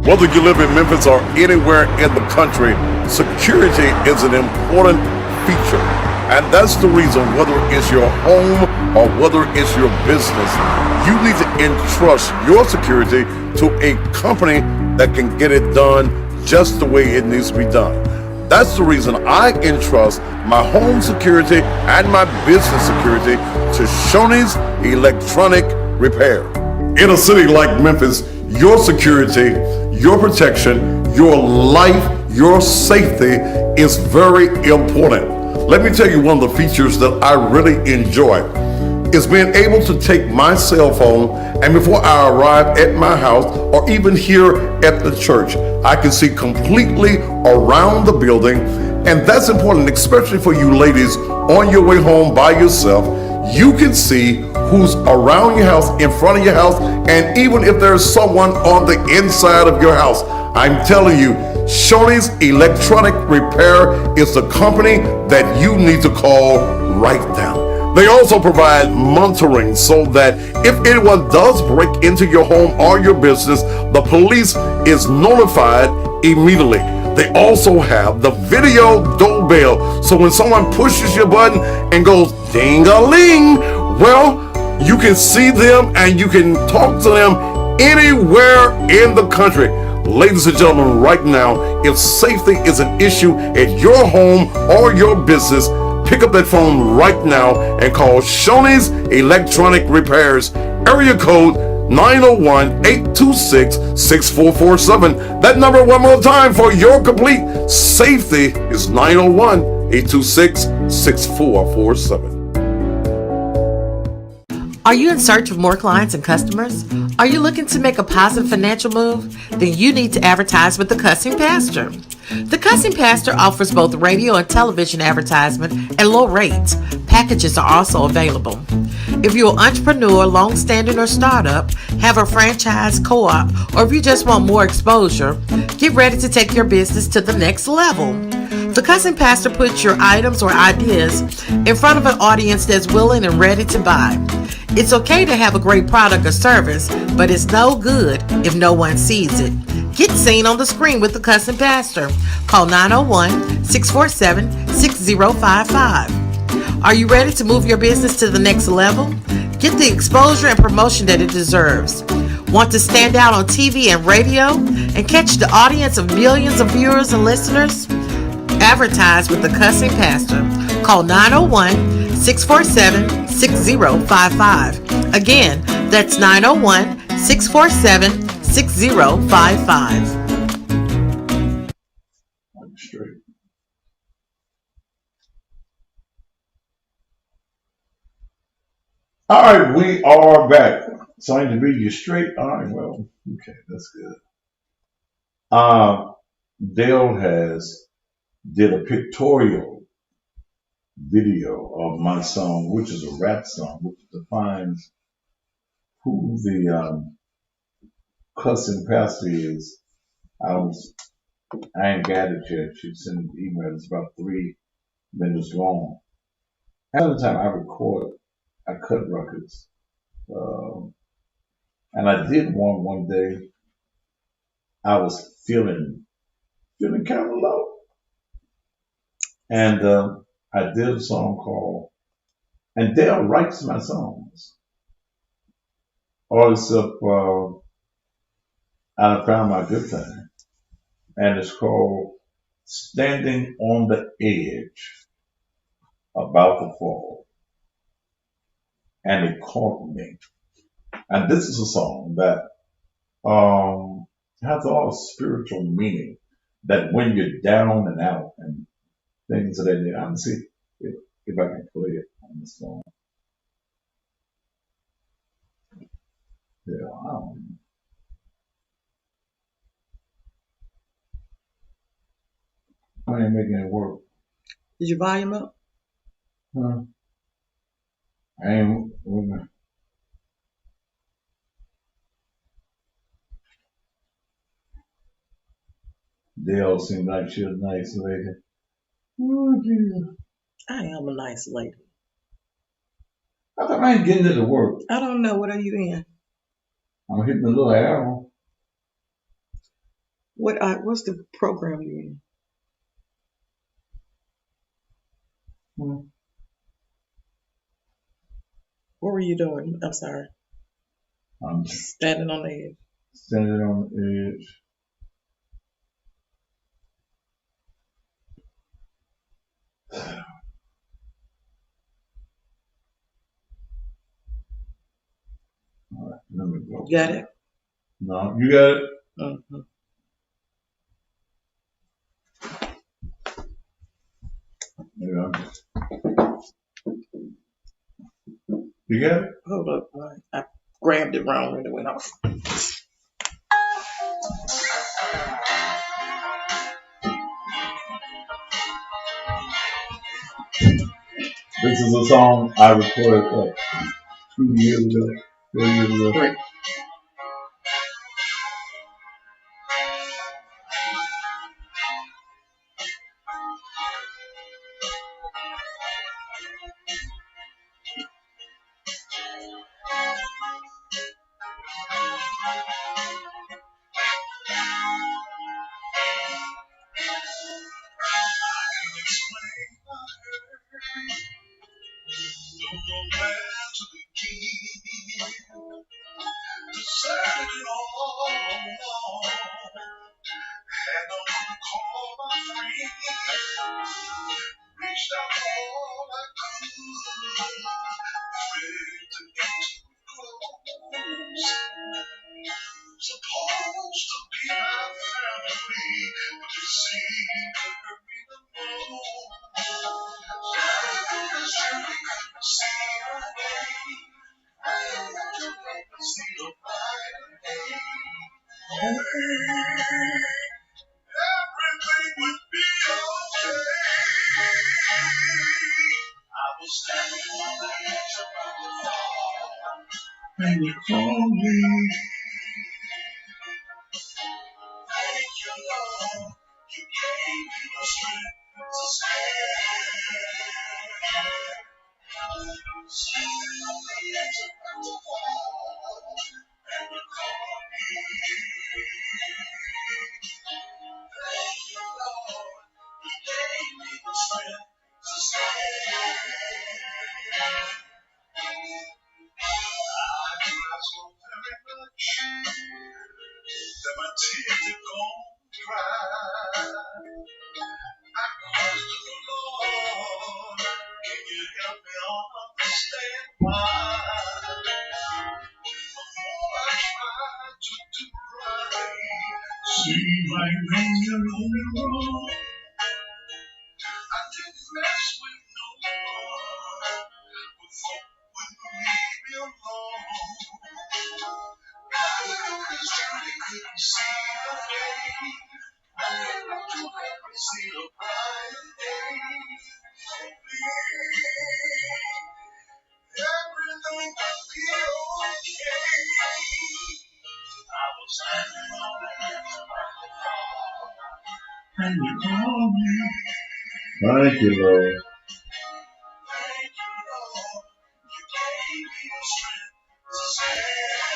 Whether you live in Memphis or anywhere in the country, security is an important feature. And that's the reason, whether it's your home or whether it's your business, you need to entrust your security to a company that can get it done just the way it needs to be done. That's the reason I entrust my home security and my business security to Shoney's Electronic Repair. In a city like Memphis, your security, your protection, your life, your safety is very important. Let me tell you one of the features that I really enjoy. is being able to take my cell phone, and before I arrive at my house or even here at the church, I can see completely around the building. And that's important, especially for you ladies on your way home by yourself. You can see who's around your house, in front of your house, and even if there's someone on the inside of your house. I'm telling you, Shoney's Electronic Repair is the company that you need to call right now. They also provide monitoring so that if anyone does break into your home or your business, the police is notified immediately. They also have the video doorbell, so when someone pushes your button and goes ding-a-ling, well, you can see them and you can talk to them anywhere in the country. Ladies and gentlemen, right now, if safety is an issue at your home or your business, pick up that phone right now and call Shoney's Electronic Repairs, area code 901-826-6447. That number one more time for your complete safety is 901-826-6447. Are you in search of more clients and customers? Are you looking to make a positive financial move? Then you need to advertise with the Cussing Pastor. The Cussing Pastor offers both radio and television advertisement at low rates. Packages are also available. If you're an entrepreneur, long-standing or startup, have a franchise, co-op, or if you just want more exposure, get ready to take your business to the next level. The Cussing Pastor puts your items or ideas in front of an audience that's willing and ready to buy. It's okay to have a great product or service, but it's no good if no one sees it. Get seen on the screen with the Cussing Pastor. Call 901-647-6055. Are you ready to move your business to the next level? Get the exposure and promotion that it deserves. Want to stand out on TV and radio and catch the audience of millions of viewers and listeners? Advertise with the Cussing Pastor. Call 901-647-6055. Again, that's 901-647-6055. Straight. All right, we are back. So I need to read you straight. All right, well, okay, that's good. Dale has did a pictorial video of my song, which is a rap song, which defines who the Cussing Pastor is. I ain't got it yet. She sent an email. It's about 3 minutes long. Half the time I record, I cut records. And I did one day. I was feeling kind of low. And I did a song called, and Dale writes my songs. All except I found my good thing. And it's called Standing on the Edge, About to Fall. And it caught me. And this is a song that has a lot of spiritual meaning, that when you're down and out and things of that nature. I'm going to see if I can play it on this song. Yeah, I ain't making it work. Is your volume up? Huh? I ain't. Dale seemed like she was a nice lady. Oh, Jesus. I am a nice lady. I thought I ain't getting it to work. I don't know. What are you in? I'm hitting the little arrow. What's the program you in? What were you doing? I'm sorry. I'm standing on the edge. Standing on the edge. All right, let me go. Got it? No, you got it? Mm-hmm. Maybe I'm just... You got it? Hold up. I grabbed it wrong when it went off. This is a song I recorded 2 years ago, 3 years ago. 3. And you call me. Seems like when you're on the road, I didn't mess with no one, but folk wouldn't leave me alone. I surely couldn't see a day. I never to ever see a brighter day. Everything would be okay. I was standing on the edge of the fall, and you called me. Thank you, Lord. Thank you, Lord. You gave me the strength to stand.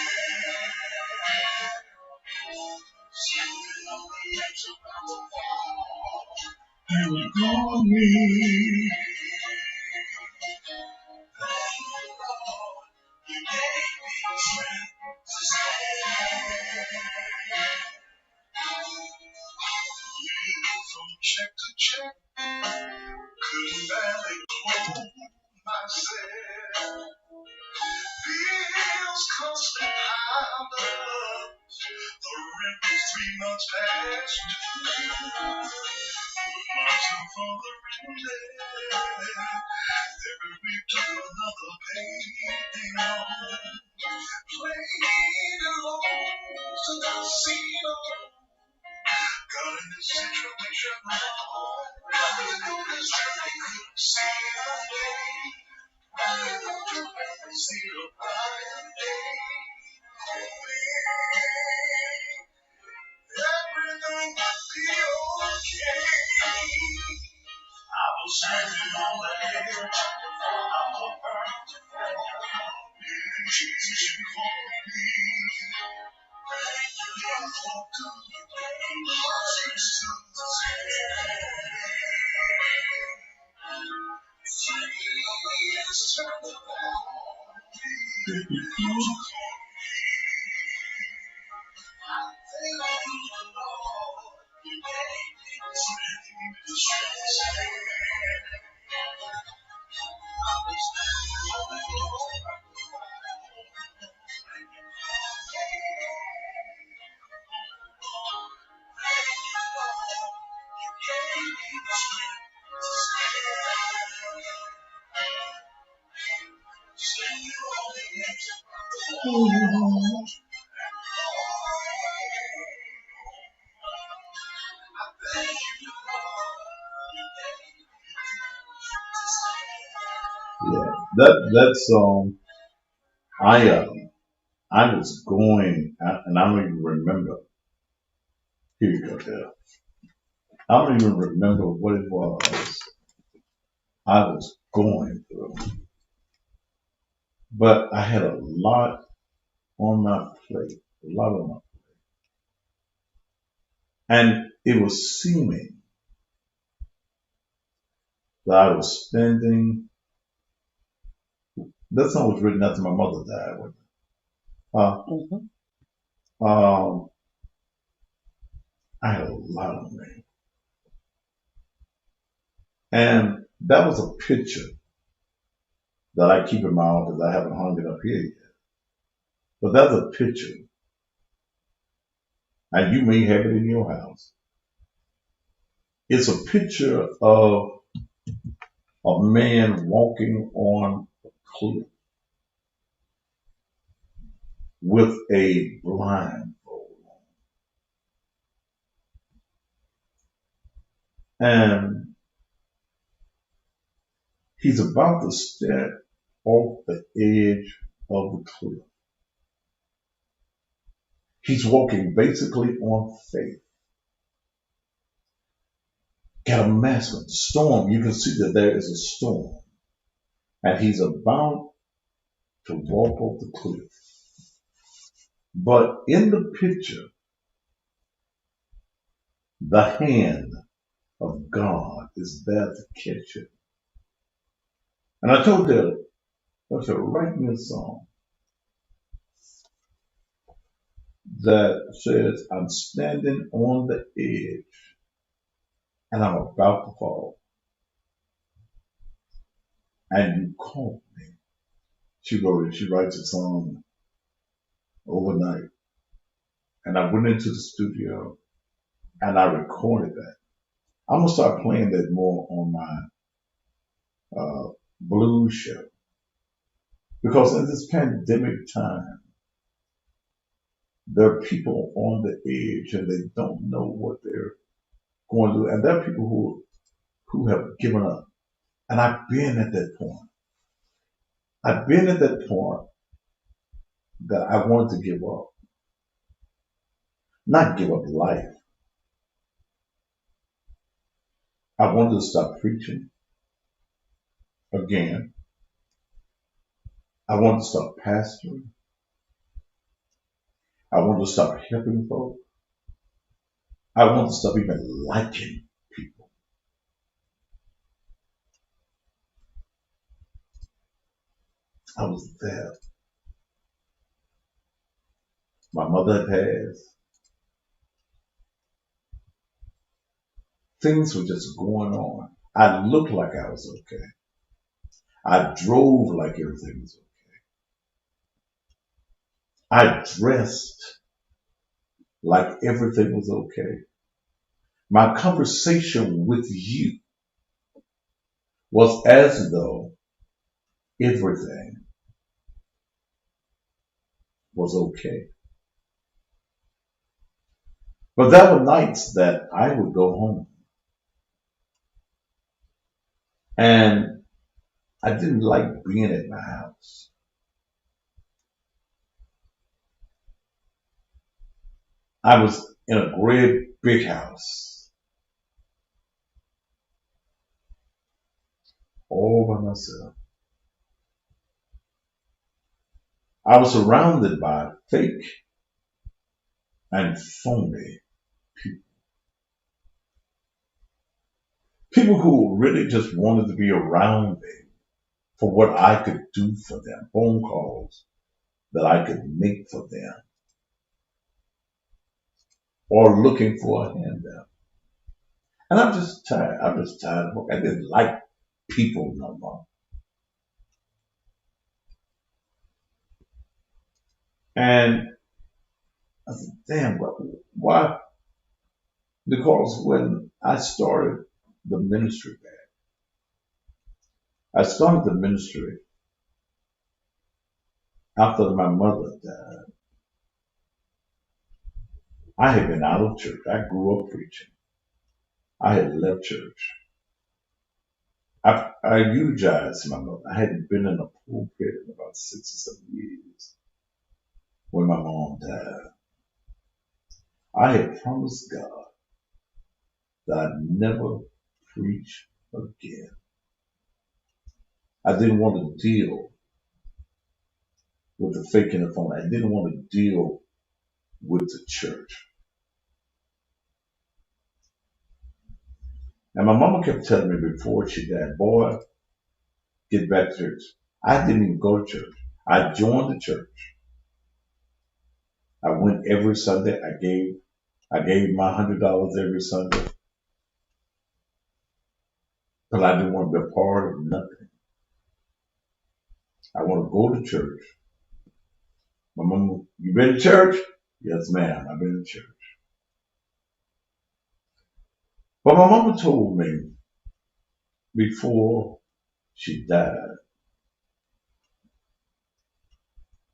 Standing on the edge of the fall, and you called me. Thank you, Lord. You gave me the strength to stand. From check to check, couldn't barely clothe myself. Bills constantly piled up. The rent was 3 months past due. Put myself on the rent. Every week took another payday on. Playing alone to the casino. Got in this situation wrong. Nothing on this journey couldn't see a day. Nothing on to ever see a brighter day. Everything would be okay. I was standing on the edge of the earth. Jesus, you called me. Thank you, Lord, for doing what you stood to Yeah, that song. I was going, and I don't even remember. Here you go, Dale. I don't even remember what it was I was going through, but I had a lot on my plate, a lot on my, and it was seeming that I was spending. That song was written after my mother died. Wasn't it? I had a lot on me, and that was a picture that I keep in my office. I haven't hung it up here yet, but that's a picture, and you may have it in your house. It's a picture of a man walking on a cliff with a blindfold on. And he's about to step off the edge of the cliff. He's walking basically on faith. Got a mask on. Storm. You can see that there is a storm. And he's about to walk off the cliff. But in the picture, the hand of God is there to catch him. And I told her, I said, write me a song that says, I'm standing on the edge and I'm about to fall. And you called me. She writes a song overnight. And I went into the studio and I recorded that. I'm going to start playing that more on my blues show. Because in this pandemic time, there are people on the edge and they don't know what they're going to do. And there are people who have given up. And I've been at that point. I've been at that point that I wanted to give up. Not give up life. I wanted to stop preaching again. I wanted to stop pastoring. I wanted to stop helping folk. I wanted to stop even liking people. I was there. My mother had passed. Things were just going on. I looked like I was okay. I drove like everything was okay. I dressed like everything was okay. My conversation with you was as though everything was okay. But there were nights that I would go home and I didn't like being at my house. I was in a great big house all by myself. I was surrounded by fake and phony people. People who really just wanted to be around me for what I could do for them. Phone calls that I could make for them. Or looking for a handout. And I'm just tired. I'm just tired of work. I didn't like people no more. And I said, damn, why? Because when I started the ministry back, I started the ministry After my mother died, I had been out of church. I grew up preaching. I had left church. I eulogized my mother. I hadn't been in a pulpit in about 6 or 7 years when my mom died. I had promised God that I'd never preach again. I didn't want to deal with the fake in the phone. I didn't want to deal with the church. And my mama kept telling me before she died, boy, get back to church. I didn't even go to church. I joined the church. I went every Sunday. I gave my $100 every Sunday. But I didn't want to be a part of nothing. I want to go to church. My mama, you been to church? Yes, ma'am, I've been to church. But my mama told me before she died,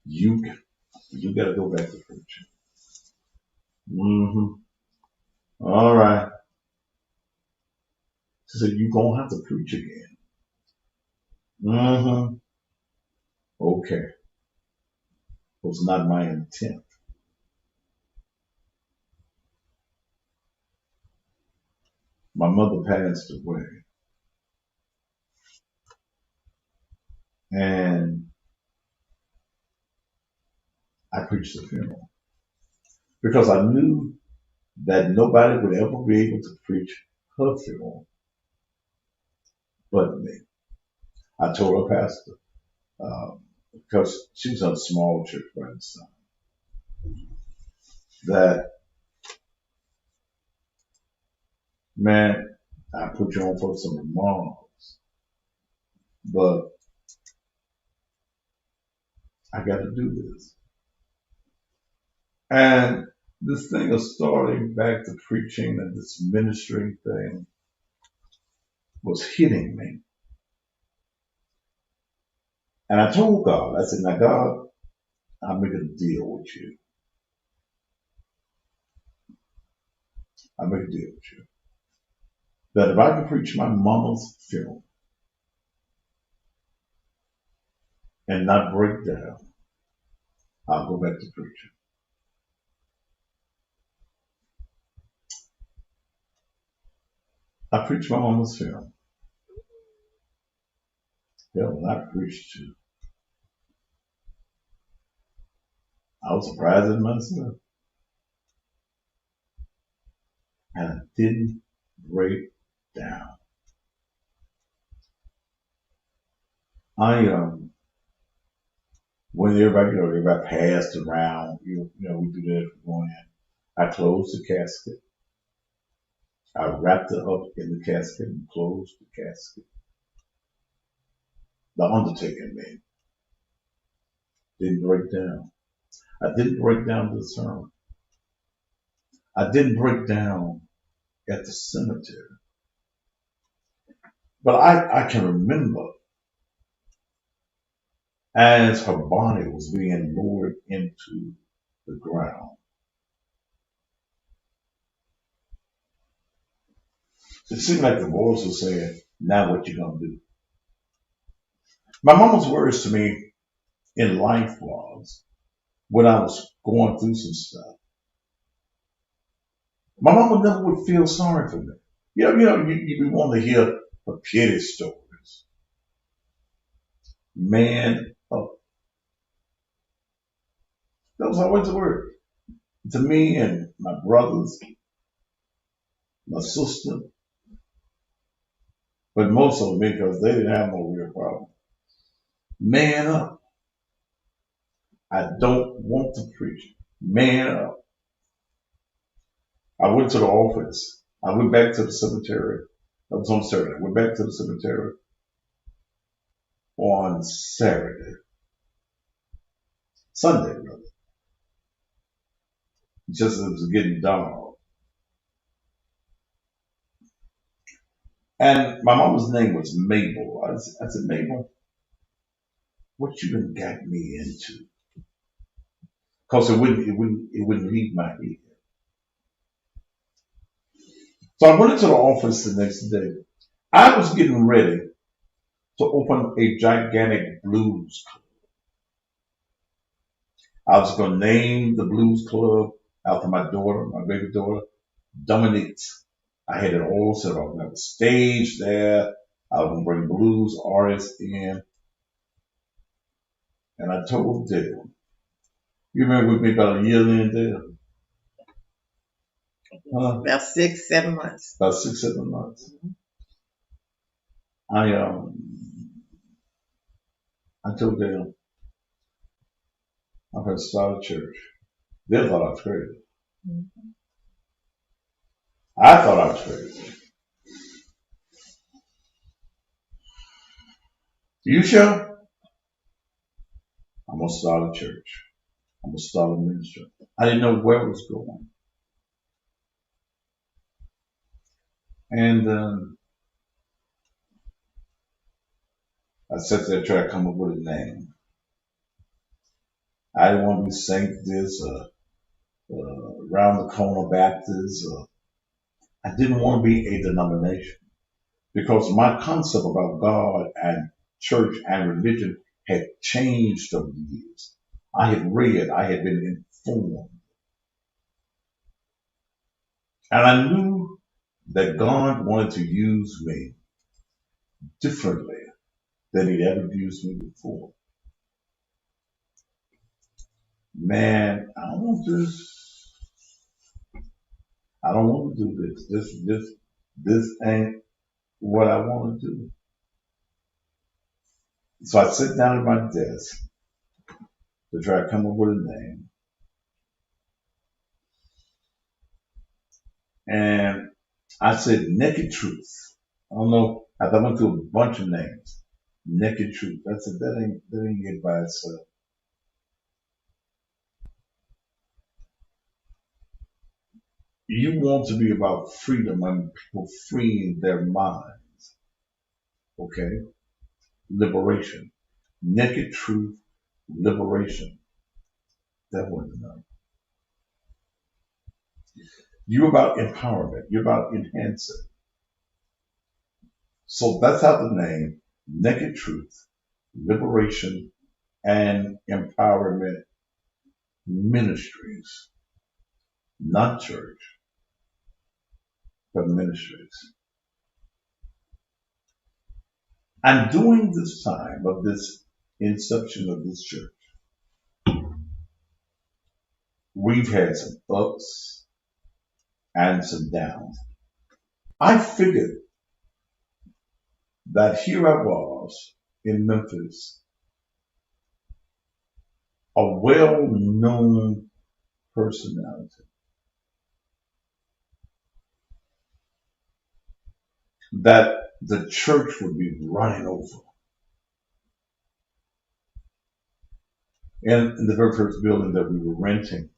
you got to go back to preaching. All right. She said, you're going to have to preach again. Okay. It was not my intent. My mother passed away. And I preached the funeral because I knew that nobody would ever be able to preach her funeral but me. I told her pastor, because she was in a small church by this time, that, man, I put you on for some remarks, but I got to do this. And this thing of starting back to preaching and this ministering thing was hitting me. And I told God, I said, now God, I'm making a deal with you. I make a deal with you. That if I can preach my mama's funeral and not break down, I'll go back to preaching. I preached my mama's funeral. Hell, when I preached to, I was surprised at myself. And I didn't break down. When everybody passed around, we do that going in. I closed the casket. I wrapped it up in the casket and closed the casket. The undertaker man didn't break down. I didn't break down the sermon. I didn't break down at the cemetery. But I can remember as her body was being lowered into the ground. It seemed like the voice was saying, now what you gonna do? My mama's words to me in life was, when I was going through some stuff, my mama never would feel sorry for me. You be wanting to hear the pity stories. Man up. That was always the word. To me and my brothers, my sister, but most of them because they didn't have no real problem. Man up. I don't want to preach. Man up. I went to the office. I went back to the cemetery. I was on Saturday. I went back to the cemetery on Saturday. Sunday, rather. Just as it was getting dark. And my mama's name was Mabel. I said, Mabel, what you done got me into? Because it wouldn't leave my head. So I went into the office the next day. I was getting ready to open a gigantic blues club. I was going to name the blues club after my daughter, my baby daughter, Dominique. I had it all set up. I had a stage there. I was going to bring blues artists in. And I told Dale, you remember with me about a year in, Dale? About 6, 7 months. About 6, 7 months. I told Dale, I'm going to start a church. Dale thought I was crazy. I thought I was crazy. You sure? I'm going to start a church. I'm going to start a ministry. I didn't know where it was going. And I sat there trying to come up with a name. I didn't want to be Saint this, Round the Corner Baptist. I didn't want to be a denomination because my concept about God and church and religion had changed over the years. I had read, I had been informed. And I knew that God wanted to use me differently than he'd ever used me before. Man, I don't want this. I don't want to do this. This ain't what I want to do. So I sit down at my desk to try to come up with a name. And I said Naked Truth. I don't know. I went through a bunch of names. Naked Truth. I said that ain't it by itself. You want to be about freedom and people freeing their minds. Okay? Liberation. Naked Truth, liberation. That wasn't enough. You're about empowerment. You're about enhancing. So that's how the name Naked Truth, Liberation, and Empowerment Ministries, not church, but ministries. And during this time of this inception of this church, we've had some ups and some downs. I figured that here I was in Memphis, a well-known personality, that the church would be running over. And in the very first building that we were renting,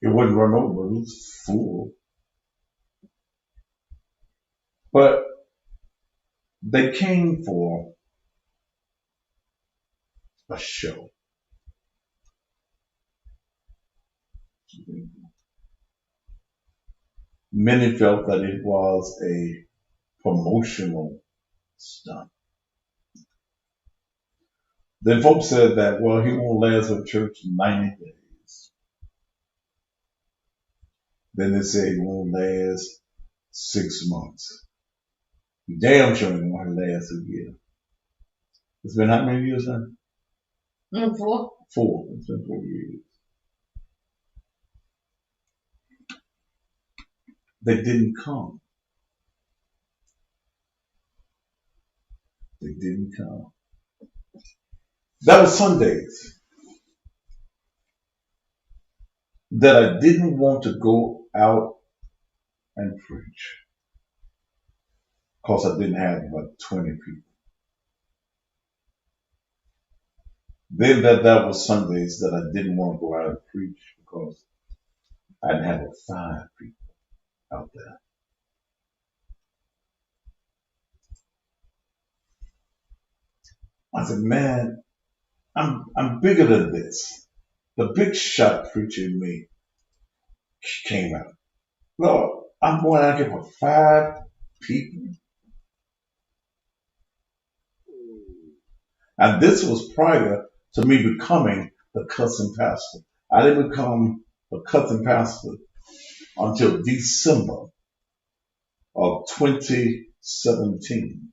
it wouldn't run over, it was full. But they came for a show. Many felt that it was a promotional stunt. Then folks said that, well, he won't last at church 90 days. Then they said he won't last 6 months. You damn sure he won't last a year. It's been how many years now? 4. 4. It's been 4 years. They didn't come. They didn't come. That was Sundays that I didn't want to go out and preach because I didn't have about 20 people. Then that was Sundays that I didn't want to go out and preach because I didn't have 5 people out there. I said, man, I'm bigger than this. The big shot preacher in me came out. Lord, I'm going out here for 5 people. And this was prior to me becoming the cussing pastor. I didn't become the cussing pastor until December of 2017.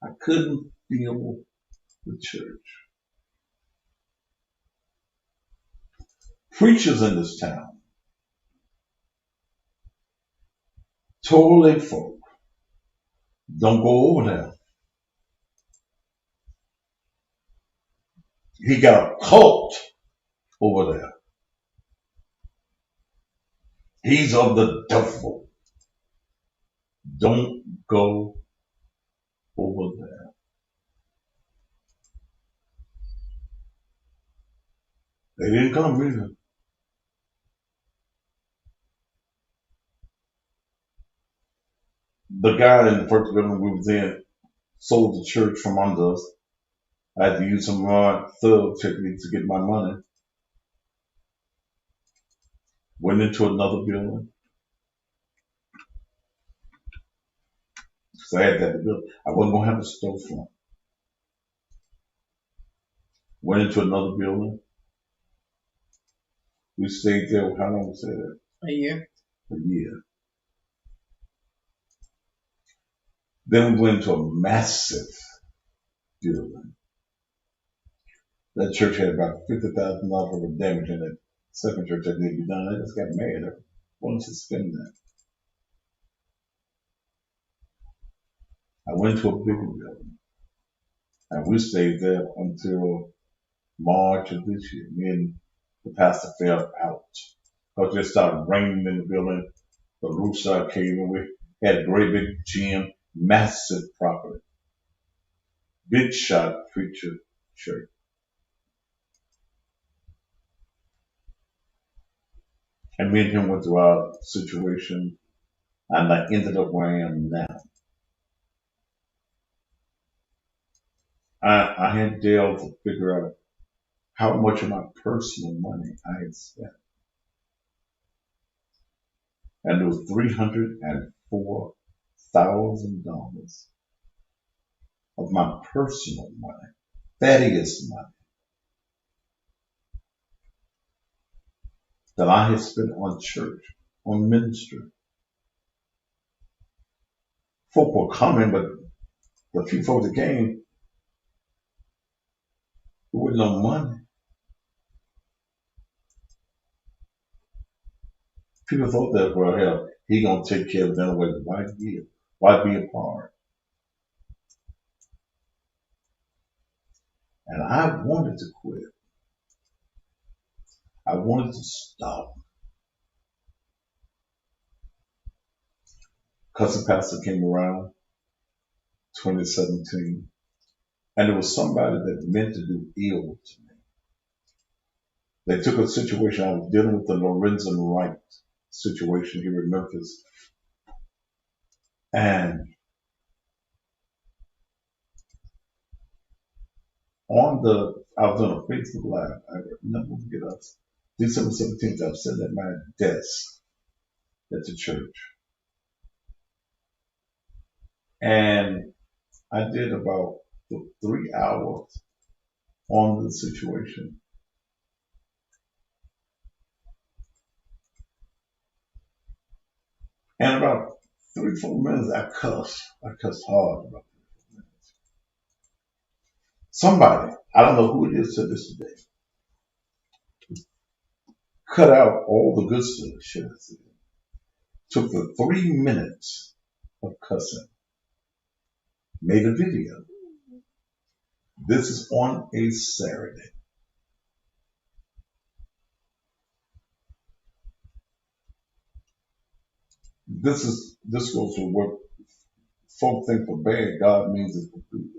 I couldn't feel the church. Preachers in this town told their folk, don't go over there. He got a cult over there. He's of the devil. Don't go over there. They didn't come either. The guy in the first building we was in sold the church from under us. I had to use some thug techniques to get my money. Went into another building. So I had that building. I wasn't going to have a storefront. Went into another building. We stayed there. How long was that? A year. A year. Then we went into a massive building. That church had about $50,000 worth of damage in it. Second church that needed to be done. I just got mad. I wanted to spend that. I went to a bigger building. And we stayed there until March of this year. Me and the pastor fell out. Because it started raining in the building. The roof started caving. We had a great big gym, massive property. Big shot preacher church. And me and him went through our situation, and I ended up where I am now. I had Dale to figure out how much of my personal money I had spent. And it was $304,000 of my personal money, Thaddeus money, that I had spent on church, on ministry. Folk were coming, but the few folks that came, there wasn't no money. People thought that, well, hell, he gonna take care of it anyway. Why give? Why be a part? And I wanted to quit. I wanted to stop. Cussing Pastor came around 2017, and it was somebody that meant to do ill to me. They took a situation, I was dealing with the Lorenzen Wright situation here in Memphis. And I was on a Facebook Live. I never forget us. December 17th, I was sitting at my desk at the church. And I did about 3 hours on the situation. And about 3-4 minutes, I cussed. I cussed hard about 3-4 minutes. Somebody, I don't know who it is to this day, cut out all the good stuff, shit I said. Took the 3 minutes of cussing, made a video. This is on a Saturday. This goes to what folk think for bad, God means it for good.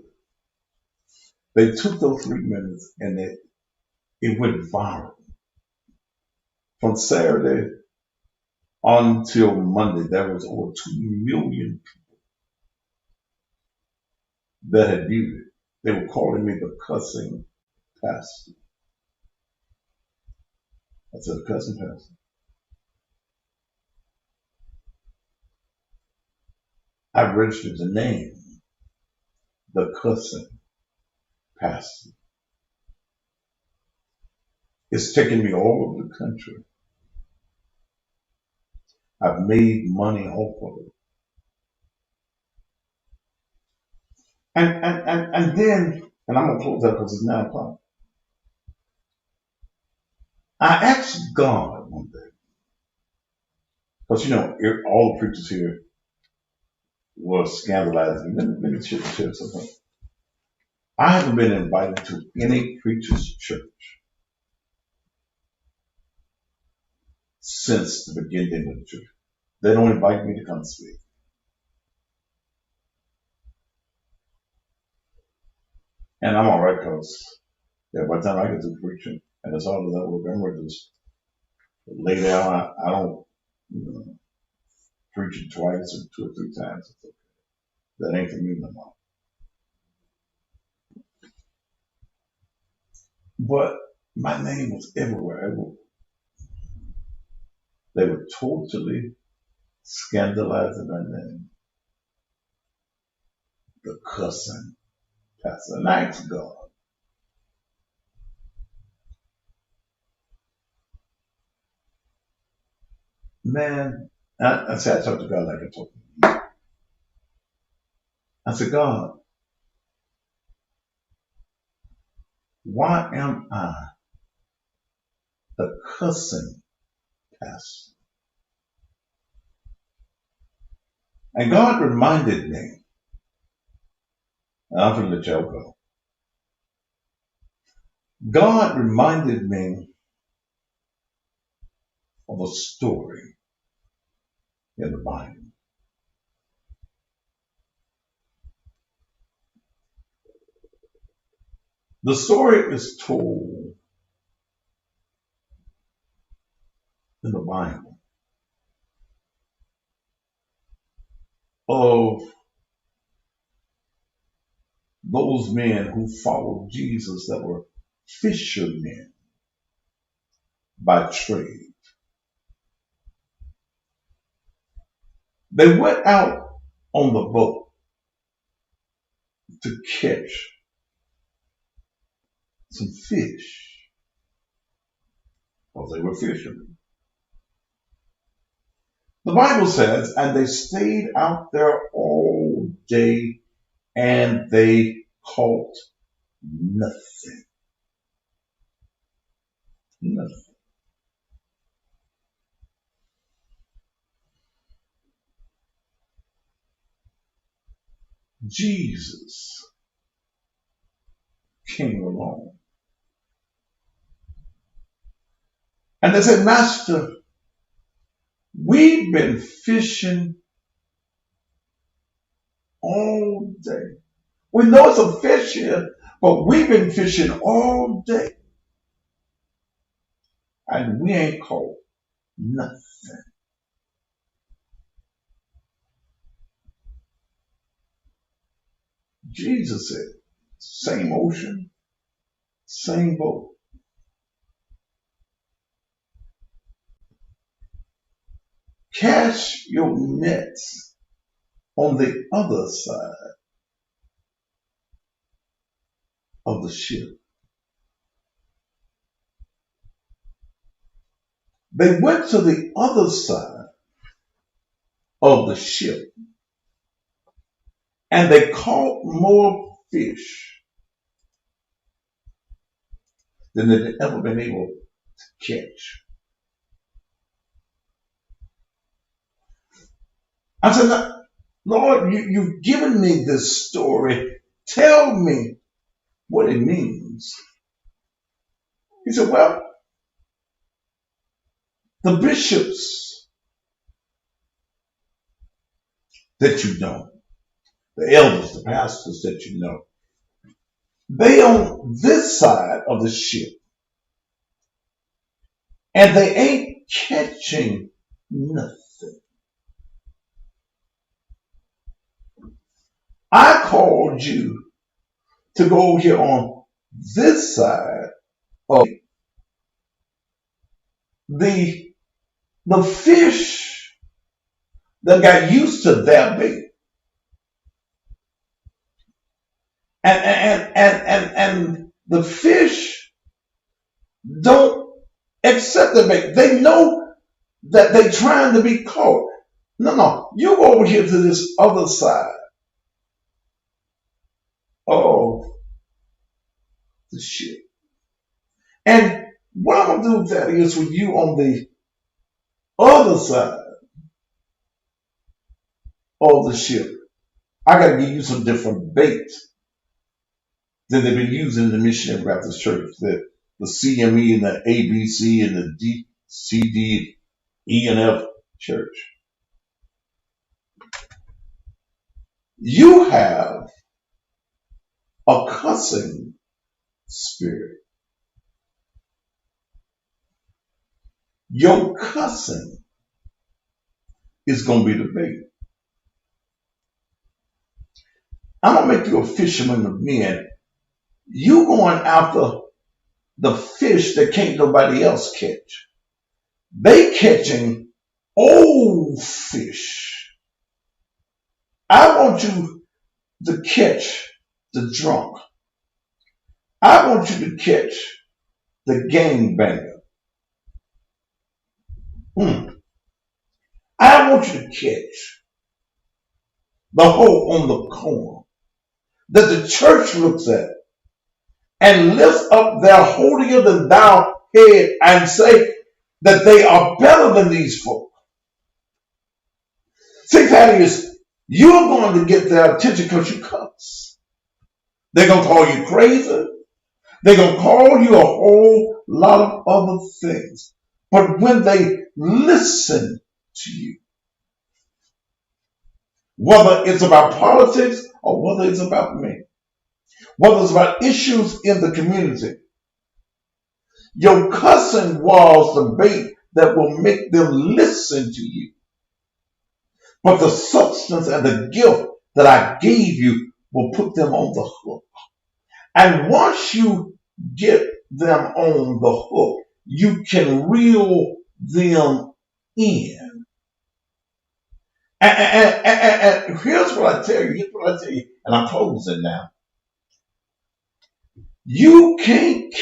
They took those 3 minutes and it went viral. From Saturday until Monday, there was over 2 million people that had viewed it. They were calling me the cussing pastor. I said, cussing pastor. I registered the name, the cussing pastor. It's taken me all over the country. I've made money off of it. And then, and I'm going to close that because it's 9 o'clock. I asked God one day, because all the preachers here were scandalizing. Let me share something. I haven't been invited to any preacher's church since the beginning of the church. They don't invite me to come speak. And I'm all right because by the time I get to preaching, and it's all that work, I'm going to just lay down. I don't preach it twice or 2 or 3 times. That ain't for me no more. But my name was everywhere. They were totally scandalizing my name. The cussing pastor. And I asked God, man, I said, I talked to God like I talked to you. I said, God, why am I the cussing pastor? And God reminded me, and I'm from the Joker. God reminded me of a story in the Bible. The story is told in the Bible of those men who followed Jesus that were fishermen by trade. They went out on the boat to catch some fish because they were fishermen. The Bible says, and they stayed out there all day and they caught nothing. Nothing. Jesus came along. And they said, Master, we've been fishing all day. We know it's a fish here, but we've been fishing all day. And we ain't caught nothing. Jesus said, same ocean, same boat. Cast your nets on the other side of the ship. They went to the other side of the ship and they caught more fish than they'd ever been able to catch. I said, Lord, you've given me this story. Tell me what it means. He said, well, the bishops that you know, the elders, the pastors that you know, they on this side of the ship and they ain't catching nothing. I called you to go over here on this side of the fish that got used to their bait. And the fish don't accept the bait. They know that they're trying to be caught. No, you go over here to this other side of the ship. And what I'm going to do, Daddy, is with you on the other side of the ship, I got to give you some different bait that they've been using in the Missionary Baptist Church, the CME and the ABC and the DCD, E and F church. You have a cussing spirit. Your cussing is going to be the bait. I'm going to make you a fisherman of men. You going after the fish that can't nobody else catch. They catching old fish. I want you to catch the drunk. I want you to catch the gangbanger. I want you to catch the hoe on the corner that the church looks at and lifts up their holier than thou head and say that they are better than these folk. See, Thaddeus, you're going to get their attention because you cuss. They're going to call you crazy. They're going to call you a whole lot of other things. But when they listen to you, whether it's about politics or whether it's about me, whether it's about issues in the community, your cussing was the bait that will make them listen to you. But the substance and the gift that I gave you will put them on the hook. And once you get them on the hook, you can reel them in. And here's what I tell you, and I'm closing now. You can't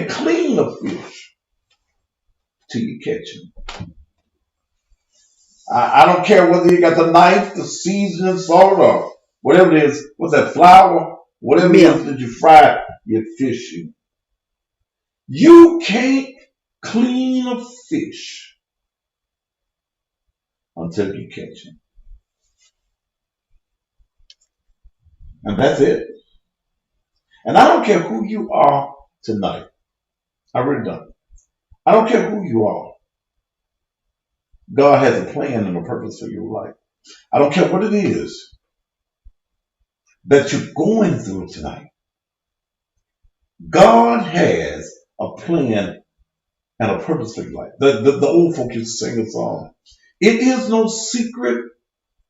clean a fish till you catch him. I don't care whether you got the knife, the seasoning, salt, or whatever it is. What's that, flour? Whatever it is that you fry your fish in. You can't clean a fish until you catch him. And that's it. And I don't care who you are tonight. I really don't. I don't care who you are. God has a plan and a purpose for your life. I don't care what it is that you're going through tonight. God has a plan and a purpose for your life. The old folk used to sing a song. It is no secret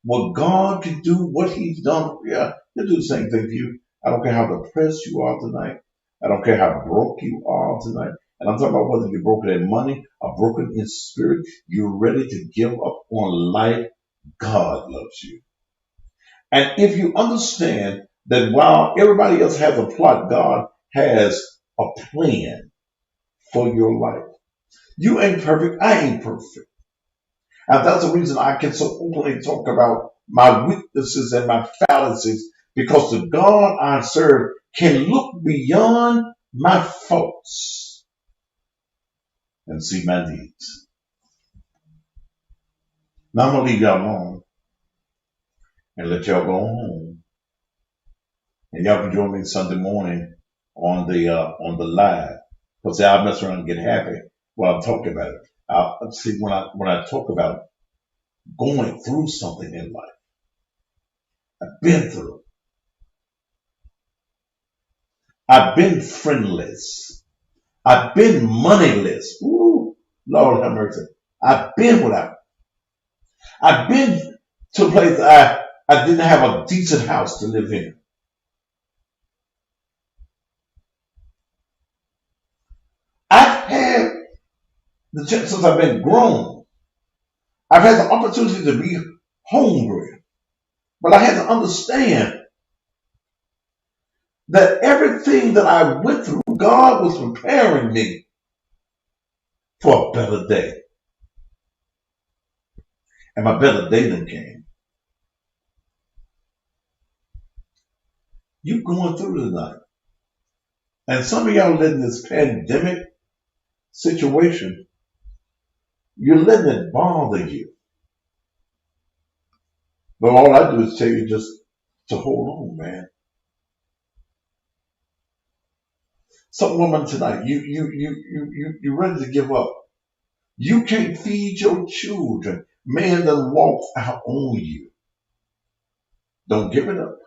what God can do, what He's done. Yeah, He'll do the same thing to you. I don't care how depressed you are tonight. I don't care how broke you are tonight. And I'm talking about whether you're broken in money or broken in spirit. You're ready to give up on life. God loves you. And if you understand that while everybody else has a plot, God has a plan for your life. You ain't perfect. I ain't perfect. And that's the reason I can so openly talk about my weaknesses and my fallacies, because the God I serve can look beyond my faults and see my needs. Now I'm going to leave y'all alone and let y'all go home. And y'all can join me Sunday morning on the live. Because I'll mess around and get happy while I'm talking about it. See, when I talk about going through something in life, I've been through. I've been friendless. I've been moneyless. Ooh, Lord have mercy. I've been without. I've been to a place I didn't have a decent house to live in. I've had the chance since I've been grown. I've had the opportunity to be hungry, but I had to understand that everything that I went through, God was preparing me for a better day. And my better day then came. You going through tonight. And some of y'all letting this pandemic situation, you're letting it bother you. But all I do is tell you just to hold on, man. Some woman tonight, you ready to give up. You can't feed your children. Man done walks out on you. Don't give it up.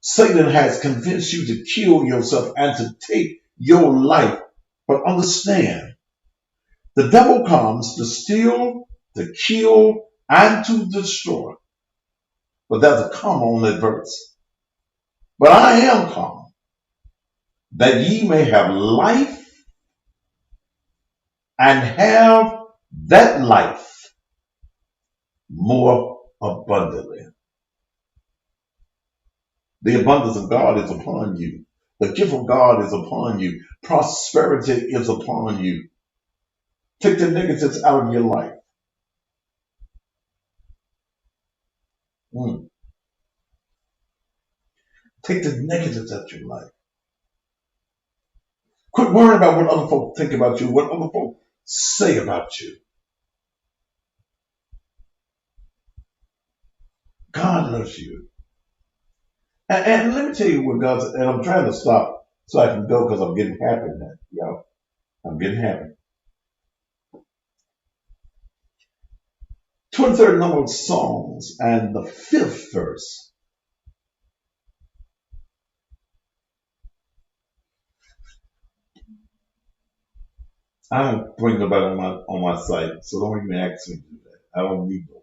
Satan has convinced you to kill yourself and to take your life. But understand, the devil comes to steal, to kill, and to destroy. But there's a comma on that verse. But I am come, that ye may have life and have that life more abundantly. The abundance of God is upon you. The gift of God is upon you. Prosperity is upon you. Take the negatives out of your life. Take the negatives out of your life. Quit worrying about what other folk think about you, what other folk say about you. God loves you. And let me tell you what God said, and I'm trying to stop so I can go because I'm getting happy now, y'all. I'm getting happy. 23rd number of Psalms and the 5th verse. I don't bring nobody on my site, so don't even ask me to do that. I don't need no.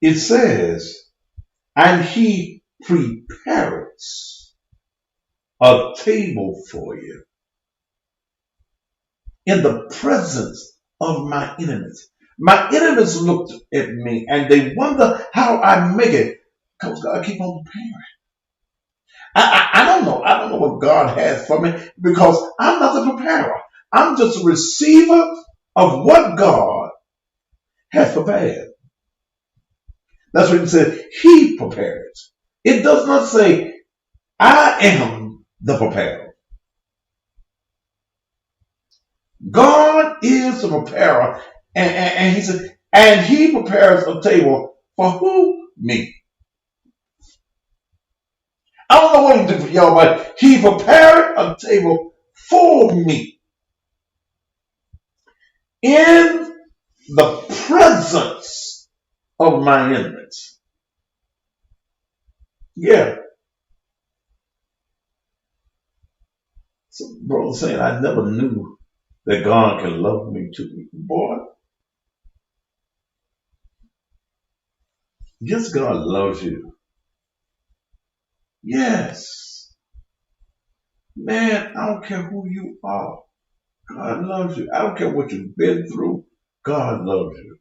It says, and he prepares a table for you in the presence of my enemies. My enemies looked at me and they wonder how I make it, because God keep on preparing. I don't know. I don't know what God has for me because I'm not the preparer. I'm just a receiver of what God has prepared. That's what it says. He prepares. It does not say, I am the preparer. God is the preparer. And he said, and he prepares a table for who? Me. I don't know what he did for y'all, but he prepared a table for me in the presence of my enemies. Yeah. Some brother saying, I never knew that God can love me too. Boy, yes, God loves you. Yes. Man, I don't care who you are. God loves you. I don't care what you've been through. God loves you.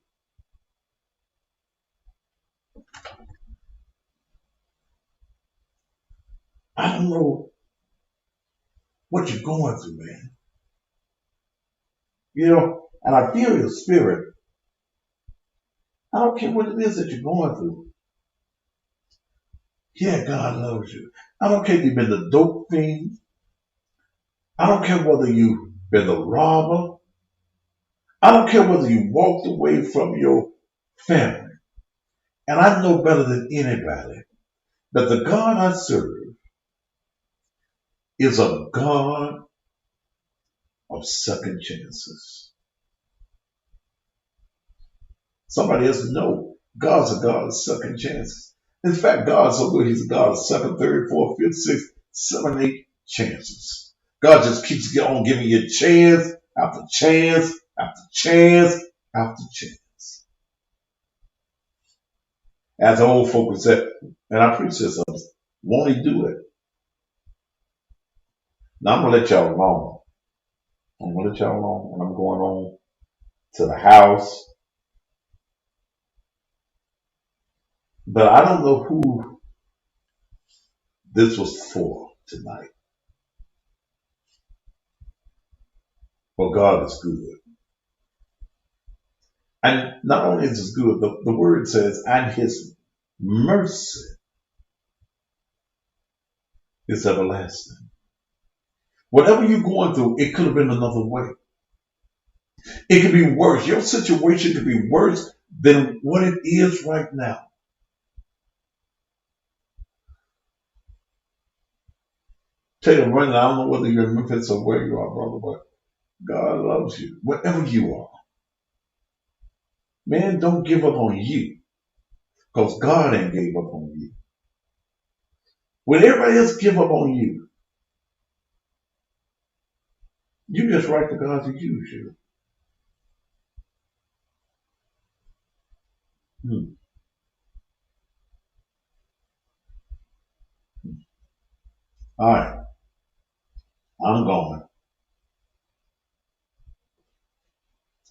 I don't know what you're going through, man. You know, and I feel your spirit. I don't care what it is that you're going through. Yeah, God loves you. I don't care if you've been the dope fiend. I don't care whether you've been the robber. I don't care whether you walked away from your family. And I know better than anybody that the God I serve is a God of second chances. Somebody else knows God's a God of second chances. In fact, God's so good, he's a God of second, third, fourth, fifth, sixth, seven, 8 chances. God just keeps on giving you chance after chance after chance after chance. As the old folks said, and I preach this, won't he do it? Now I'm gonna let y'all alone. I'm gonna let y'all alone, and I'm going on to the house. But I don't know who this was for tonight. But God is good. And not only is it good, the word says, and his mercy is everlasting. Whatever you're going through, it could have been another way. It could be worse. Your situation could be worse than what it is right now. Tell you right now, I don't know whether you're in Memphis or where you are, brother, but God loves you. Wherever you are. Man, don't give up on you. Because God ain't gave up on you. When everybody else give up on you, you just write to God to use you. All right, I'm going.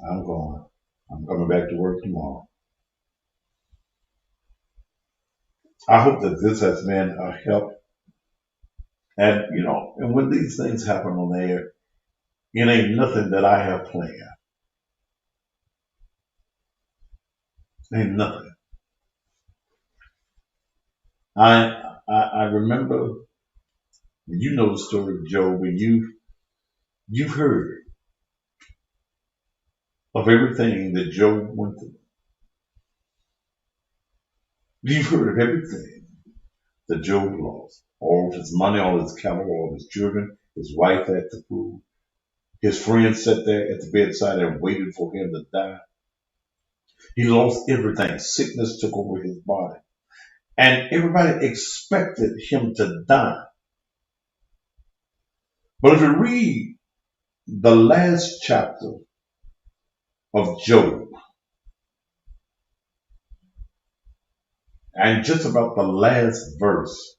I'm going. I'm coming back to work tomorrow. I hope that this has been a help. And, and when these things happen on air, it ain't nothing that I have planned. Ain't nothing. I remember, you know the story of Job, and you've heard of everything that Job went through. You've heard of everything that Job lost. All of his money, all his cattle, all of his children, his wife had to food. His friends sat there at the bedside and waited for him to die. He lost everything. Sickness took over his body. And everybody expected him to die. But if you read the last chapter of Job, and just about the last verse,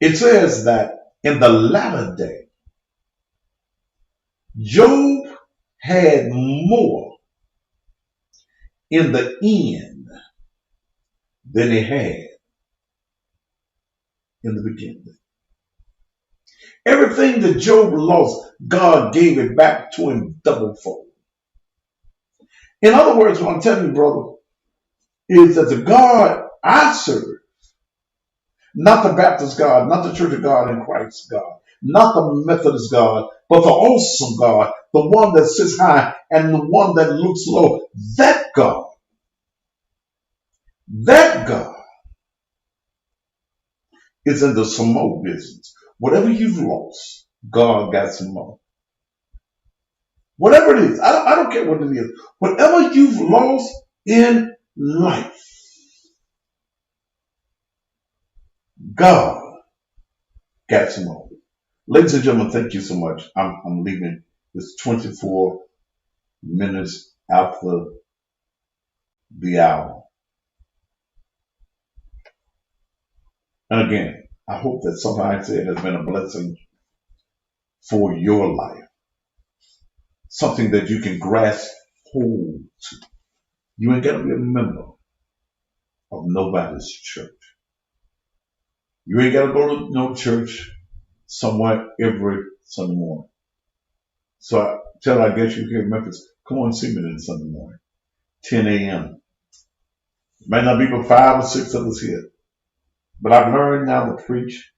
it says that in the latter day, Job had more in the end than he had in the beginning. Everything that Job lost, God gave it back to him double fold. In other words, what I'm telling you, brother, is that the God I serve, not the Baptist God, not the Church of God in Christ God, not the Methodist God, but the awesome God, the one that sits high and the one that looks low, that God is in the some more business. Whatever you've lost, God got some more. Whatever it is, I don't care what it is. Whatever you've lost in life, God got some more. Ladies and gentlemen, thank you so much. I'm leaving. It's 24 minutes after the hour. And again, I hope that something I said has been a blessing for your life. Something that you can grasp hold to. You ain't got to be a member of nobody's church. You ain't got to go to no church somewhere every Sunday morning. So I guess you here in Memphis, come on and see me then Sunday morning, 10 a.m. Might not be but 5 or 6 of us here. But I've learned now to preach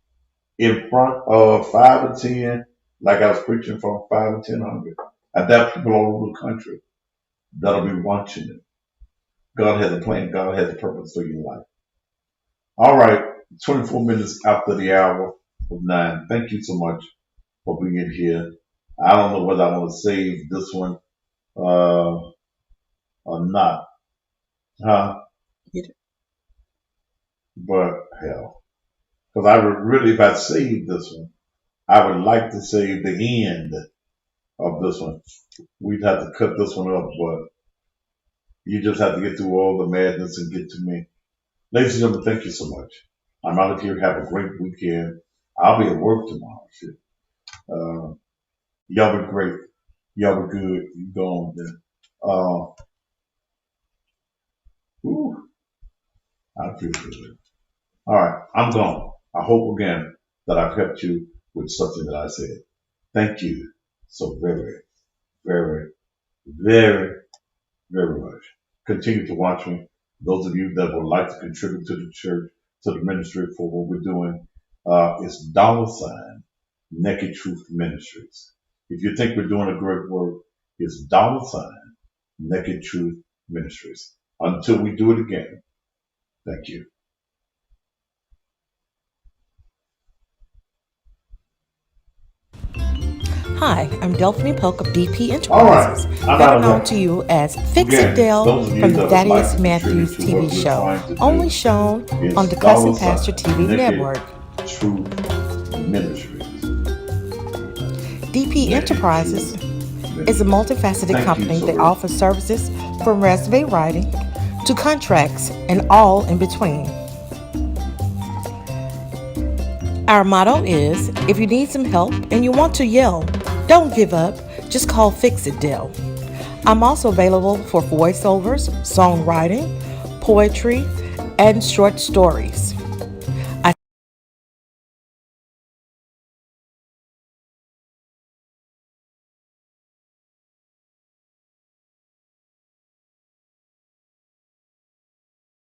in front of 5 or 10, like I was preaching from 5 or 1000. And there are people all over the country that'll be watching it. God has a plan. God has a purpose for your life. All right, 24 minutes after the hour of 9. Thank you so much for being here. I don't know whether I want to save this one or not. Huh? But hell. Because I would really, if I saved this one, I would like to save the end of this one. We'd have to cut this one up, but you just have to get through all the madness and get to me. Ladies and gentlemen, thank you so much. I'm out of here. Have a great weekend. I'll be at work tomorrow. Shit. Y'all be great. Y'all be good. You go on then. I feel good. All right, I'm gone. I hope again that I've helped you with something that I said. Thank you so very, very, very, very much. Continue to watch me. Those of you that would like to contribute to the church, to the ministry for what we're doing, it's $ Naked Truth Ministries. If you think we're doing a great work, it's $ Naked Truth Ministries. Until we do it again, thank you. Hi, I'm Delphine Polk of DP All right, Enterprises, I'm out better of known there. to you as Fix Again, It Dell those of you from that the would like Thaddeus to Matthews contribute to what TV we're show, trying to do, only shown it's on the Cussing $ Pastor TV Naked network. Truth Ministries. DP Naked Enterprises Truth is a Ministries. multifaceted Thank you company so that very much. offers services from resume writing to contracts and all in between. Our motto is, if you need some help and you want to yell, don't give up, just call Fix It Dell. I'm also available for voiceovers, songwriting, poetry, and short stories.